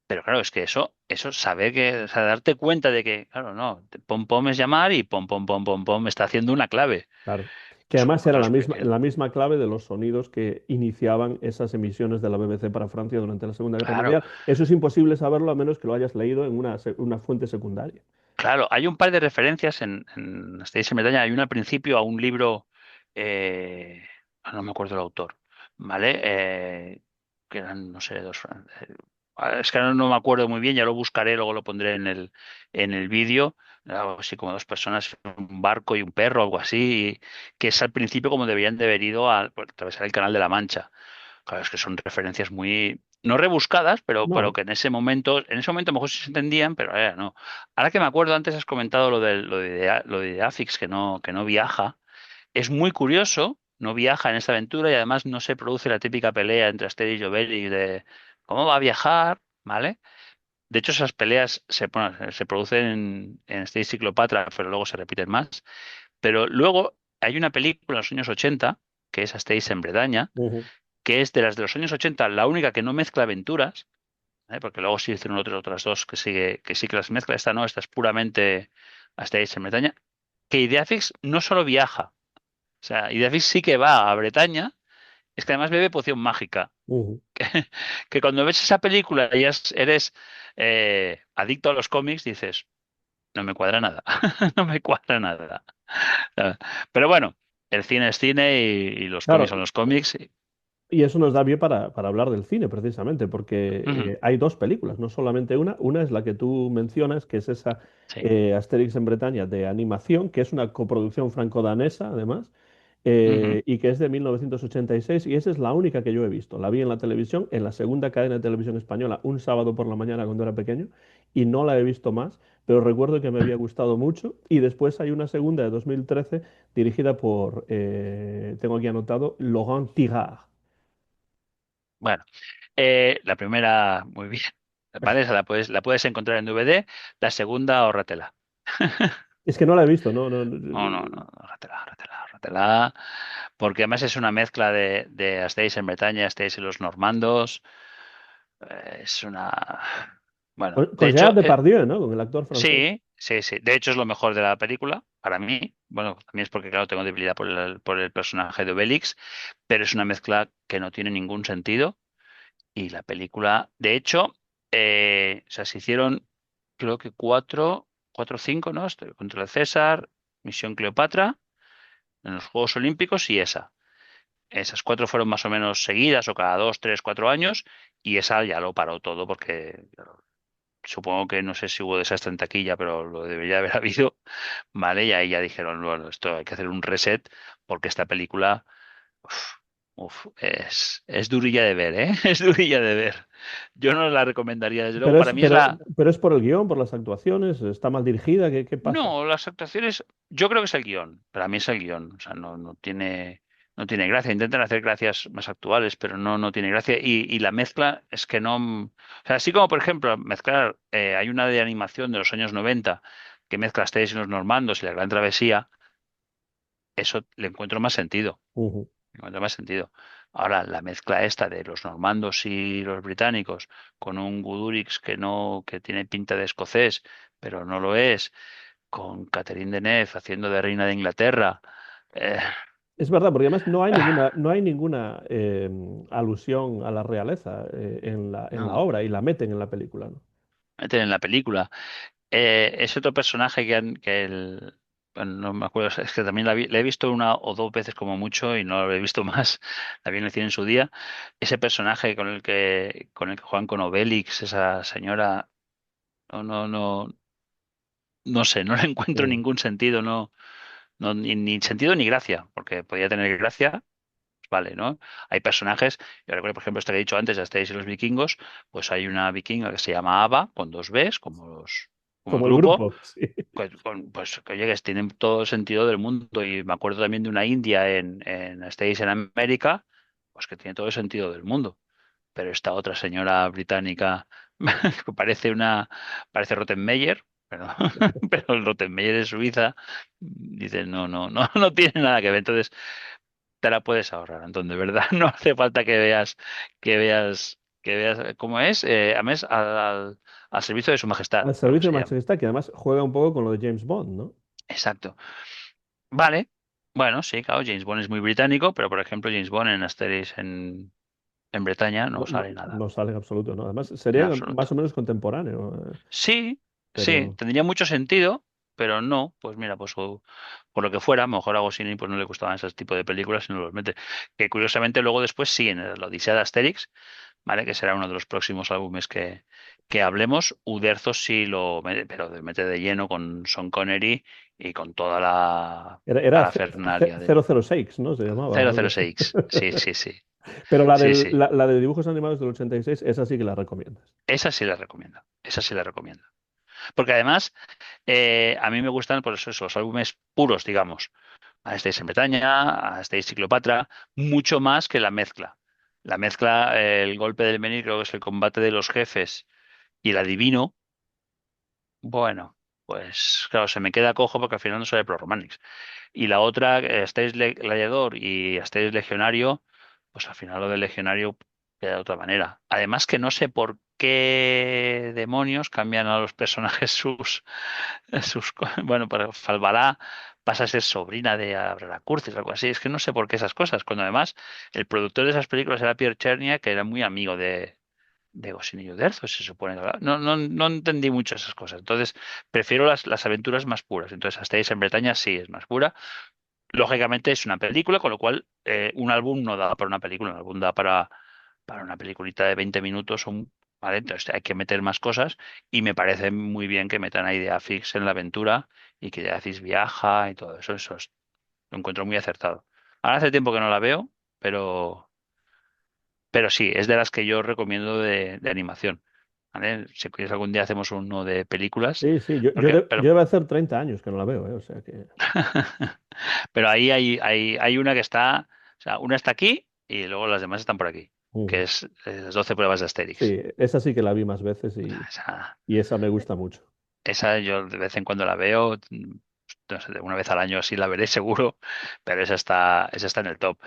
pero claro, es que eso saber que, o sea, darte cuenta de que, claro, no, pom pom es llamar y pom pom pom pom pom está haciendo una clave. Claro. Que Son además era cosas que, la misma clave de los sonidos que iniciaban esas emisiones de la BBC para Francia durante la Segunda Guerra claro. Mundial. Eso es imposible saberlo a menos que lo hayas leído en una fuente secundaria. Claro, hay un par de referencias en Asterix en Bretaña. Hay una al principio a un libro, no me acuerdo el autor, ¿vale? Que eran, no sé, es que ahora no me acuerdo muy bien, ya lo buscaré, luego lo pondré en el vídeo. Algo así como dos personas, un barco y un perro, algo así, que es al principio como deberían de haber ido a por atravesar el Canal de la Mancha. Claro, es que son referencias muy, no rebuscadas, pero No, que en ese momento a lo mejor sí se entendían, pero ahora no. Ahora que me acuerdo, antes has comentado lo de Ideafix, que no viaja. Es muy curioso, no viaja en esta aventura y además no se produce la típica pelea entre Asterix y Obelix de cómo va a viajar, ¿vale? De hecho, esas peleas bueno, se producen en Asterix y Cleopatra, pero luego se repiten más. Pero luego hay una película en los años 80, que es Asterix en Bretaña, ujú, que es de las de los años 80 la única que no mezcla aventuras, ¿eh? Porque luego sí hicieron otras dos que sí que las mezcla. Esta no, esta es puramente Asterix en Bretaña. Que Ideafix no solo viaja, o sea, Ideafix sí que va a Bretaña Es que además bebe poción mágica. Ujú. Que cuando ves esa película y eres adicto a los cómics, dices, no me cuadra nada. No me cuadra nada. Ah, Pero bueno, el cine es cine y los cómics Claro, son los cómics. y eso nos da pie para hablar del cine, precisamente, porque Ujú, hay dos películas, no solamente una. Una es la que tú mencionas, que es esa sí. Asterix en Bretaña de animación, que es una coproducción franco-danesa, además, Ujú. y que es de 1986, y esa es la única que yo he visto. La vi en la televisión, en la segunda cadena de televisión española, un sábado por la mañana cuando era pequeño, y no la he visto más, pero recuerdo que me había gustado mucho. Y después hay una segunda de 2013 dirigida por, tengo aquí anotado, Laurent Tirard. Bueno, la primera, muy bien. ¿Vale? Esa la puedes encontrar en DVD. La segunda, ahórratela. Es que no la he visto, no, no, No, no, no, ahórratela, ahórratela, ahórratela. Porque además es una mezcla de Asterix en Bretaña, Asterix y los normandos. Es una... Bueno, de con Gerard hecho, Depardieu, ¿no? Con el actor francés. sí, sí, sí. De hecho, es lo mejor de la película, para mí. Bueno, también es porque, claro, tengo debilidad por el personaje de Obelix, pero es una mezcla que no tiene ningún sentido. Y la película, de hecho, o sea, se hicieron, creo que cuatro o cinco, ¿no? Contra el César, Misión Cleopatra, en los Juegos Olímpicos y esa. Esas cuatro fueron más o menos seguidas o cada 2, 3, 4 años y esa ya lo paró todo porque supongo que no sé si hubo desastre en taquilla, pero lo debería haber habido, ¿vale? Y ahí ya dijeron, bueno, esto hay que hacer un reset porque esta película, uf, es durilla de ver, ¿eh? Es durilla de ver. Yo no la recomendaría, desde luego, Pero para es, mí es pero, la... pero es por el guión, por las actuaciones, está mal dirigida, ¿qué pasa? No, las actuaciones, yo creo que es el guión, para mí es el guión, o sea, no tiene gracia, intentan hacer gracias más actuales, pero no tiene gracia y la mezcla es que no, o sea, así como por ejemplo mezclar, hay una de animación de los años 90 que mezcla Asterix y los normandos y la Gran Travesía, eso le encuentro más sentido, Ujú. le encuentro más sentido. Ahora, la mezcla esta de los normandos y los británicos con un Gudurix que no, que tiene pinta de escocés, pero no lo es con Catherine Deneuve haciendo de reina de Inglaterra. Eh, Es verdad, porque además no hay ninguna, ah, no hay ninguna alusión a la realeza en la no, obra y la meten en la película, ¿no? meten en la película. Es otro personaje bueno, no me acuerdo, es que también la he visto una o dos veces como mucho y no la he visto más. La vi en el cine en su día. Ese personaje con el que juegan con Obelix, esa señora, no sé, no le encuentro Mm. ningún sentido, no, no, ni sentido ni gracia, porque podía tener gracia. Vale, ¿no? Hay personajes, yo recuerdo, por ejemplo, esto que he dicho antes, de Asterix y los vikingos, pues hay una vikinga que se llama Ava, con dos Bs, como el Como el grupo, grupo, sí. pues que, oye, que tienen todo el sentido del mundo. Y me acuerdo también de una india en Asterix en América, pues que tiene todo el sentido del mundo. Pero esta otra señora británica que parece Rottenmeier, pero, pero el Rottenmeier de Suiza, dice, no, no, no, no tiene nada que ver. Entonces, te la puedes ahorrar, Antón, de verdad. No hace falta que veas cómo es, además al servicio de su majestad, Al creo que servicio de se llama. Majestad, que además juega un poco con lo de James Bond, ¿no? Exacto. Vale. Bueno, sí, claro, James Bond es muy británico, pero por ejemplo, James Bond en Asterix en Bretaña no No, no, sale nada, no sale en absoluto, ¿no? Además, en sería absoluto. más o menos contemporáneo, Sí, sí, pero tendría mucho sentido, pero no, pues mira, pues por lo que fuera, a lo mejor a Goscinny pues no le gustaban ese tipo de películas y no los mete. Que curiosamente luego después sí, en la Odisea de Asterix, ¿vale? Que será uno de los próximos álbumes que hablemos. Uderzo sí lo mete, pero mete de lleno con Sean Connery y con toda la era parafernalia del 006, ¿no? Se llamaba, o algo así. 006. Sí, sí, sí. Pero Sí, sí. la de dibujos animados del 86, esa sí que la recomiendas. Esa sí la recomiendo. Esa sí la recomiendo. Porque además, a mí me gustan pues, esos álbumes puros, digamos. A Estáis en Bretaña, a Estáis Ciclopatra, mucho más que la mezcla. La mezcla, el golpe del menir, creo que es el combate de los jefes y el adivino. Bueno, pues claro, se me queda cojo porque al final no sale Pro Romanix. Y la otra, Asterix Gladiador y Asterix Legionario, pues al final lo del Legionario queda de otra manera. Además que no sé por qué demonios cambian a los personajes bueno, para Falbará. pasa a ser sobrina de Abraham Curtis, algo así. Es que no sé por qué esas cosas, cuando además el productor de esas películas era Pierre Chernia, que era muy amigo de Goscinny y Uderzo, se supone. ¿Verdad? No entendí mucho esas cosas. Entonces, prefiero las aventuras más puras. Entonces, Asterix en Bretaña sí es más pura. Lógicamente es una película, con lo cual un álbum no da para una película, un álbum da para una peliculita de 20 minutos ¿vale? Entonces hay que meter más cosas y me parece muy bien que metan a Ideafix en la aventura y que Ideafix viaja y todo eso, lo encuentro muy acertado. Ahora hace tiempo que no la veo, pero, pero sí, es de las que yo recomiendo de animación. ¿Vale? Si quieres algún día hacemos uno de películas, Sí, sí, yo debo hacer 30 años que no la veo, ¿eh? O sea que... pero ahí hay una que está, o sea, una está aquí y luego las demás están por aquí, que Ujú. es las 12 pruebas de Asterix. Sí, esa sí que la vi más veces Esa, y esa me gusta mucho. esa yo de vez en cuando la veo, no sé, una vez al año así la veré seguro, pero esa está en el top.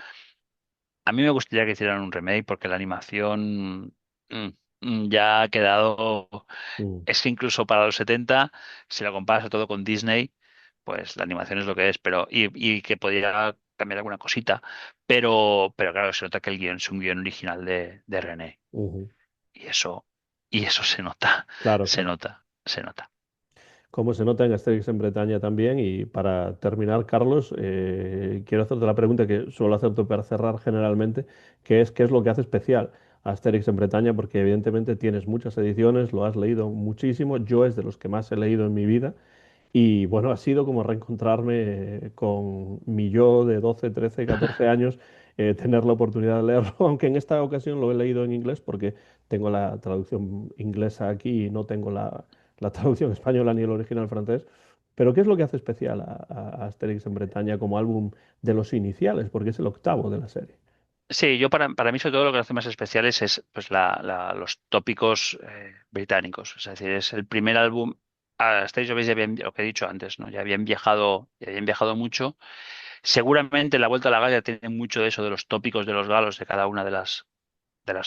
A mí me gustaría que hicieran un remake porque la animación mm, ya ha quedado, Mm, es que incluso para los 70 si lo comparas todo con Disney, pues la animación es lo que es, y que podría cambiar alguna cosita, pero claro, se nota que el guión es un guión original de René, ujú. y eso, y eso se nota, Claro, se claro. nota, se nota. Como se nota en Asterix en Bretaña también. Y para terminar, Carlos, quiero hacerte la pregunta que suelo hacerte para cerrar generalmente, que es ¿qué es lo que hace especial a Asterix en Bretaña? Porque evidentemente tienes muchas ediciones, lo has leído muchísimo, yo es de los que más he leído en mi vida. Y bueno, ha sido como reencontrarme con mi yo de 12, 13, 14 años, tener la oportunidad de leerlo, aunque en esta ocasión lo he leído en inglés porque tengo la traducción inglesa aquí y no tengo la traducción española ni el original francés. Pero ¿qué es lo que hace especial a Asterix en Bretaña como álbum de los iniciales? Porque es el octavo de la serie. Sí, yo para mí sobre todo lo que lo hace más especiales es pues los tópicos británicos. Es decir, es el primer álbum. Hasta ya veis ya lo que he dicho antes, ¿no? Ya habían viajado mucho. Seguramente la Vuelta a la Galia tiene mucho de eso, de los tópicos de los galos de cada una de las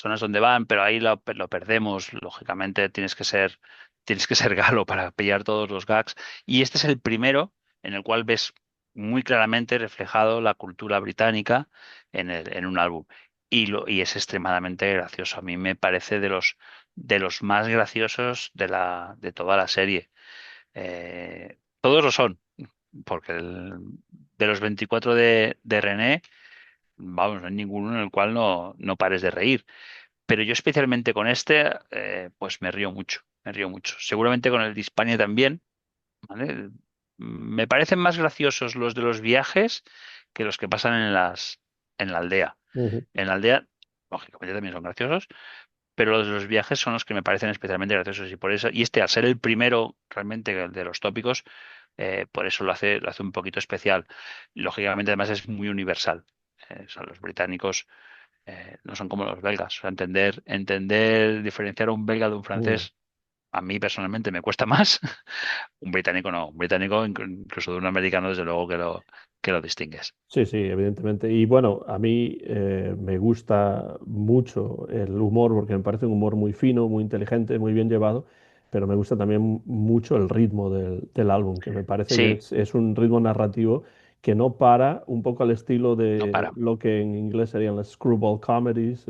zonas donde van, pero ahí lo perdemos. Lógicamente tienes que ser galo para pillar todos los gags. Y este es el primero en el cual ves muy claramente reflejado la cultura británica en un álbum. Y es extremadamente gracioso. A mí me parece de los más graciosos de toda la serie. Todos lo son, porque de los 24 de René, vamos, no hay ninguno en el cual no pares de reír. Pero yo especialmente con este, pues me río mucho, me río mucho. Seguramente con el de Hispania también, ¿vale? Me parecen más graciosos los de los viajes que los que pasan en la aldea. Ujú, En la aldea, lógicamente también son graciosos, pero los de los viajes son los que me parecen especialmente graciosos y por eso, y este al ser el primero realmente de los tópicos, por eso lo hace un poquito especial. Lógicamente además es muy universal. O sea, los británicos no son como los belgas. O sea, diferenciar a un belga de un ujú. francés, a mí personalmente me cuesta más. Un británico no. Un británico, incluso de un americano, desde luego que lo distingues. Sí, sí, evidentemente. Y bueno, a mí me gusta mucho el humor porque me parece un humor muy fino, muy inteligente, muy bien llevado, pero me gusta también mucho el ritmo del álbum, que me parece que Sí, es un ritmo narrativo que no para, un poco al estilo no de para. lo que en inglés serían las screwball comedies,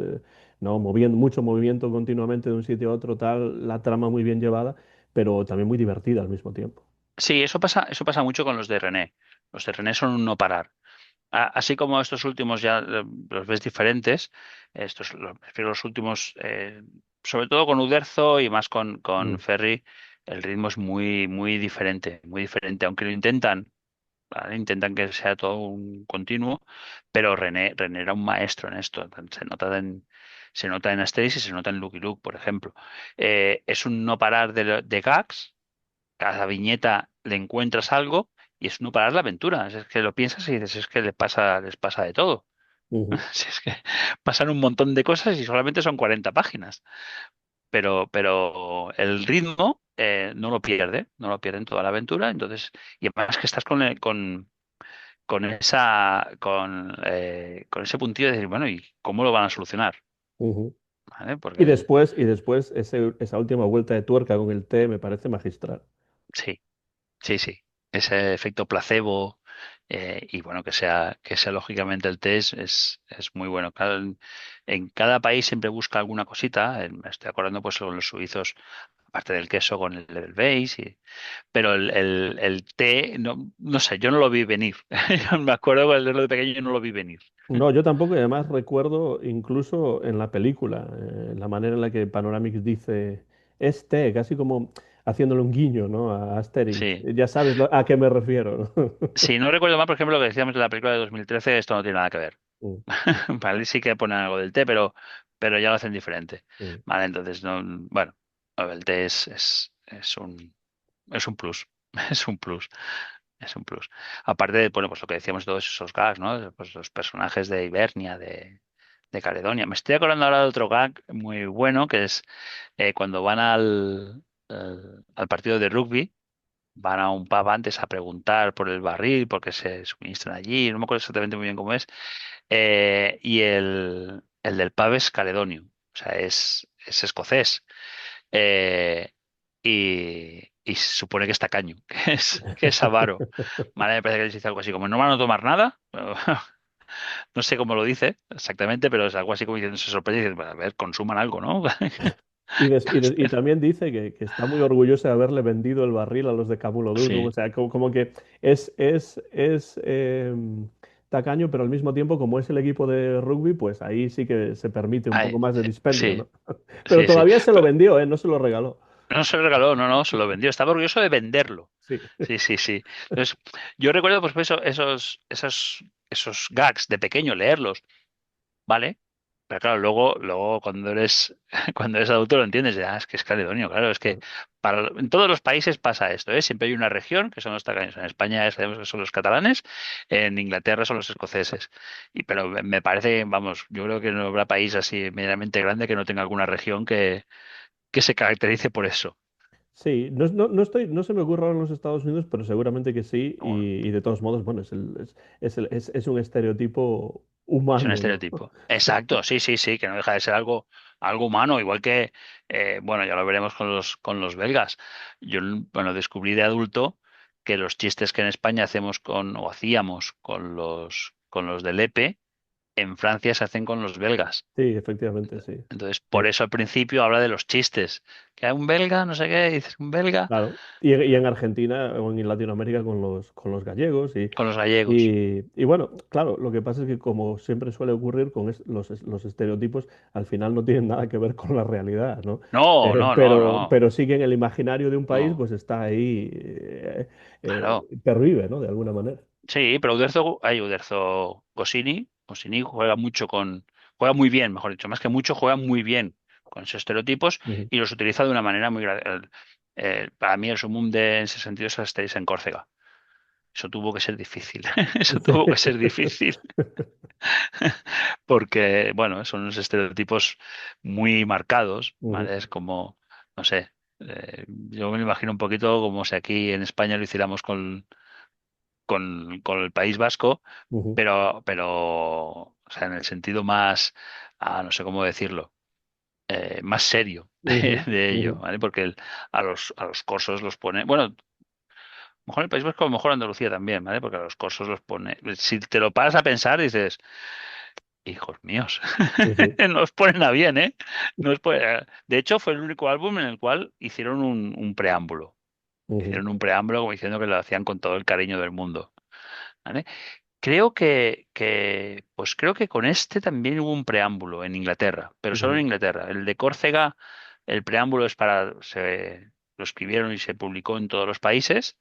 ¿no? Moviendo, mucho movimiento continuamente de un sitio a otro, tal, la trama muy bien llevada, pero también muy divertida al mismo tiempo. Sí, eso pasa mucho con los de René. Los de René son un no parar. Así como estos últimos ya los ves diferentes, me refiero a los últimos, sobre todo con Uderzo y más con Mm, Ferry, el ritmo es muy, muy diferente, muy diferente. Aunque lo intentan, ¿vale? Intentan que sea todo un continuo, pero René era un maestro en esto. Se nota en Asterix y se nota en Lucky Luke, por ejemplo. Es un no parar de gags, cada viñeta le encuentras algo y es no parar la aventura. Es que lo piensas y dices, es que les pasa de todo. ujú, Si es que pasan un montón de cosas y solamente son 40 páginas. Pero el ritmo no lo pierde en toda la aventura. Entonces, y además que estás con ese puntillo de decir, bueno, ¿y cómo lo van a solucionar? ujú. ¿Vale? Y después esa última vuelta de tuerca con el té me parece magistral. Sí, sí, sí. Ese efecto placebo. y bueno, que sea lógicamente el té es muy bueno. En cada país siempre busca alguna cosita. Me estoy acordando pues con los suizos, aparte del queso, con el Edelweiss, pero el té, no, no sé, yo no lo vi venir. Me acuerdo cuando era de pequeño yo no lo vi venir. No, yo tampoco, y además recuerdo incluso en la película, la manera en la que Panoramix dice este, casi como haciéndole un guiño, ¿no? A Asterix. Sí. Ya sabes a qué me refiero, ¿no? Si no recuerdo mal, por ejemplo, lo que decíamos de la película de 2013, esto no tiene nada que ver. Mm, Vale, sí que ponen algo del té, pero ya lo hacen diferente. mm. Vale, entonces, no, bueno, el té es un plus. Es un plus. Es un plus. Aparte de, bueno, pues lo que decíamos, todos esos gags, ¿no? Pues los personajes de Hibernia, de Caledonia. Me estoy acordando ahora de otro gag muy bueno, que es cuando van al partido de rugby, van a un pub antes a preguntar por el barril, porque se suministran allí, no me acuerdo exactamente muy bien cómo es, y el del pub es caledonio, o sea, es escocés. Eh, y se supone que es tacaño, que es avaro. Vale, me parece que les dice algo así como no van a tomar nada. No sé cómo lo dice exactamente, pero es algo así como diciendo, se sorprende y dice, "Bueno, a ver, consuman algo, ¿no?" Y también dice que está muy orgulloso de haberle vendido el barril a los de Camulodunum. O Sí, sea, como que es tacaño, pero al mismo tiempo, como es el equipo de rugby, pues ahí sí que se permite un poco ay, más de dispendio, sí, ¿no? Pero sí, sí. todavía se lo vendió, ¿eh? No se lo regaló. No se lo regaló, no, no, se lo vendió. Estaba orgulloso de venderlo. Sí. Sí, sí, sí. Entonces, yo recuerdo, pues, esos gags de pequeño, leerlos, ¿vale? Pero claro, luego cuando eres, cuando eres adulto lo entiendes, es que es caledonio, claro, es que Claro. en todos los países pasa esto, ¿eh? Siempre hay una región que son los tacaños. En España sabemos que son los catalanes, en Inglaterra son los escoceses. Pero me parece, vamos, yo creo que no habrá país así medianamente grande que no tenga alguna región que se caracterice por eso. Sí, no se me ocurre ahora en los Estados Unidos, pero seguramente que sí. Y de todos modos, bueno, es un estereotipo Es un humano, ¿no? estereotipo. Exacto, sí, sí, sí, que no deja de ser algo humano, igual que, bueno, ya lo veremos con los belgas. Yo, bueno, descubrí de adulto que los chistes que en España hacemos o hacíamos con los de Lepe, en Francia se hacen con los belgas. Sí, efectivamente, sí. Entonces, por eso al principio habla de los chistes. Que hay un belga, no sé qué, dices, un belga, Claro. Y en Argentina o en Latinoamérica con los gallegos. con los gallegos. Y bueno, claro, lo que pasa es que como siempre suele ocurrir con los estereotipos, al final no tienen nada que ver con la realidad, ¿no? No, no, no, no, Pero sí que en el imaginario de un país, no. pues está ahí, Claro. pervive, ¿no? De alguna manera. Sí, pero Uderzo Goscinny juega muy bien, mejor dicho, más que mucho, juega muy bien con esos estereotipos Ujú. y los utiliza de una manera muy para mí el sumum en ese sentido es Asterix en Córcega. Eso tuvo que ser difícil. Eso tuvo que ser difícil. Porque, bueno, son unos estereotipos muy marcados, Ujú, ¿vale? Es como, no sé, yo me lo imagino un poquito como si aquí en España lo hiciéramos con el País Vasco, ujú, pero, o sea, en el sentido más, no sé cómo decirlo, más serio ujú, de ello, ujú, ¿vale? Porque a los corsos los pone, bueno, a lo mejor el País Vasco, a lo mejor Andalucía también, ¿vale? Porque a los corsos los pone, si te lo paras a pensar, dices, hijos míos, sí, sí, nos ponen a bien, ¿eh? De hecho, fue el único álbum en el cual hicieron un preámbulo. ujú, Hicieron un preámbulo como diciendo que lo hacían con todo el cariño del mundo. ¿Vale? Creo que con este también hubo un preámbulo en Inglaterra, pero solo en ujú, Inglaterra. El de Córcega, el preámbulo lo escribieron y se publicó en todos los países.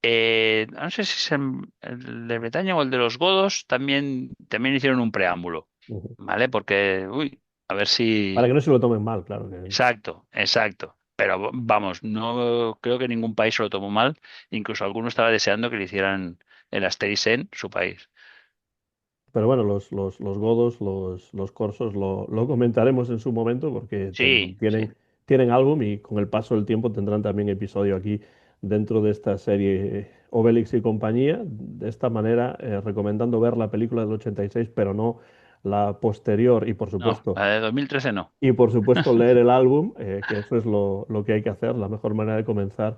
No sé si es el de Bretaña o el de los godos, también hicieron un preámbulo, ujú. ¿vale? Porque, uy, a ver Para que si. no se lo tomen mal, claro. Exacto, exacto. Pero vamos, no creo que ningún país se lo tomó mal. Incluso alguno estaba deseando que le hicieran el Asterix en su país. Pero bueno, los godos, los corsos, lo comentaremos en su momento porque Sí, sí. tienen álbum y con el paso del tiempo tendrán también episodio aquí dentro de esta serie Obelix y compañía. De esta manera, recomendando ver la película del 86, pero no la posterior No, la de 2013 no. y por supuesto leer el álbum, que eso es lo que hay que hacer. La mejor manera de comenzar,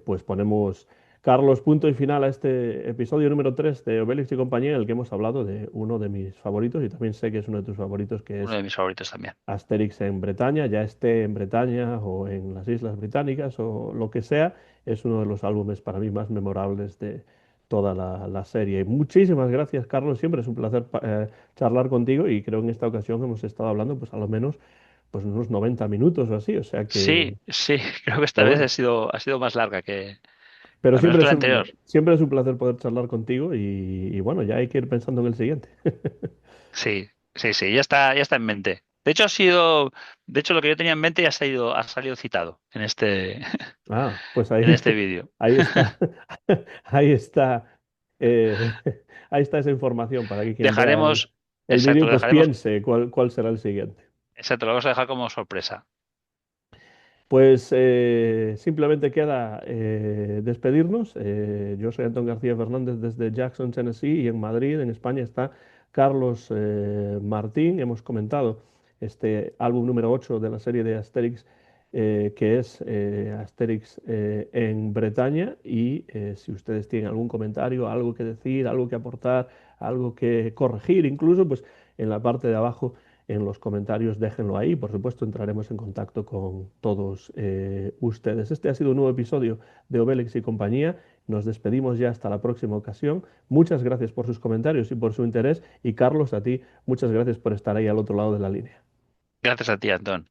pues ponemos Carlos, punto y final a este episodio número 3 de Obelix y compañía, en el que hemos hablado de uno de mis favoritos, y también sé que es uno de tus favoritos, que Uno es de mis favoritos también. Asterix en Bretaña, ya esté en Bretaña o en las Islas Británicas o lo que sea, es uno de los álbumes para mí más memorables de toda la serie. Y muchísimas gracias, Carlos, siempre es un placer charlar contigo, y creo que en esta ocasión hemos estado hablando pues a lo menos pues unos 90 minutos o así, o sea Sí, sí, creo que que esta vez bueno. ha sido más larga Pero al menos que la anterior. siempre es un placer poder charlar contigo, y bueno, ya hay que ir pensando en el siguiente. Sí, sí, sí, ya está en mente. De hecho, lo que yo tenía en mente ha salido citado Ah, pues en ahí, este vídeo. ahí está, ahí está, eh, ahí está esa información para que quien vea Dejaremos, el exacto, vídeo lo pues dejaremos, piense cuál será el siguiente. exacto, lo vamos a dejar como sorpresa. Pues simplemente queda despedirnos. Yo soy Antón García Fernández desde Jackson, Tennessee, y en Madrid, en España, está Carlos Martín. Hemos comentado este álbum número 8 de la serie de Asterix, que es Asterix en Bretaña. Y si ustedes tienen algún comentario, algo que decir, algo que aportar, algo que corregir, incluso, pues en la parte de abajo en los comentarios, déjenlo ahí. Por supuesto, entraremos en contacto con todos ustedes. Este ha sido un nuevo episodio de Obelix y compañía. Nos despedimos ya hasta la próxima ocasión. Muchas gracias por sus comentarios y por su interés. Y Carlos, a ti, muchas gracias por estar ahí al otro lado de la línea. Gracias a ti, Antón.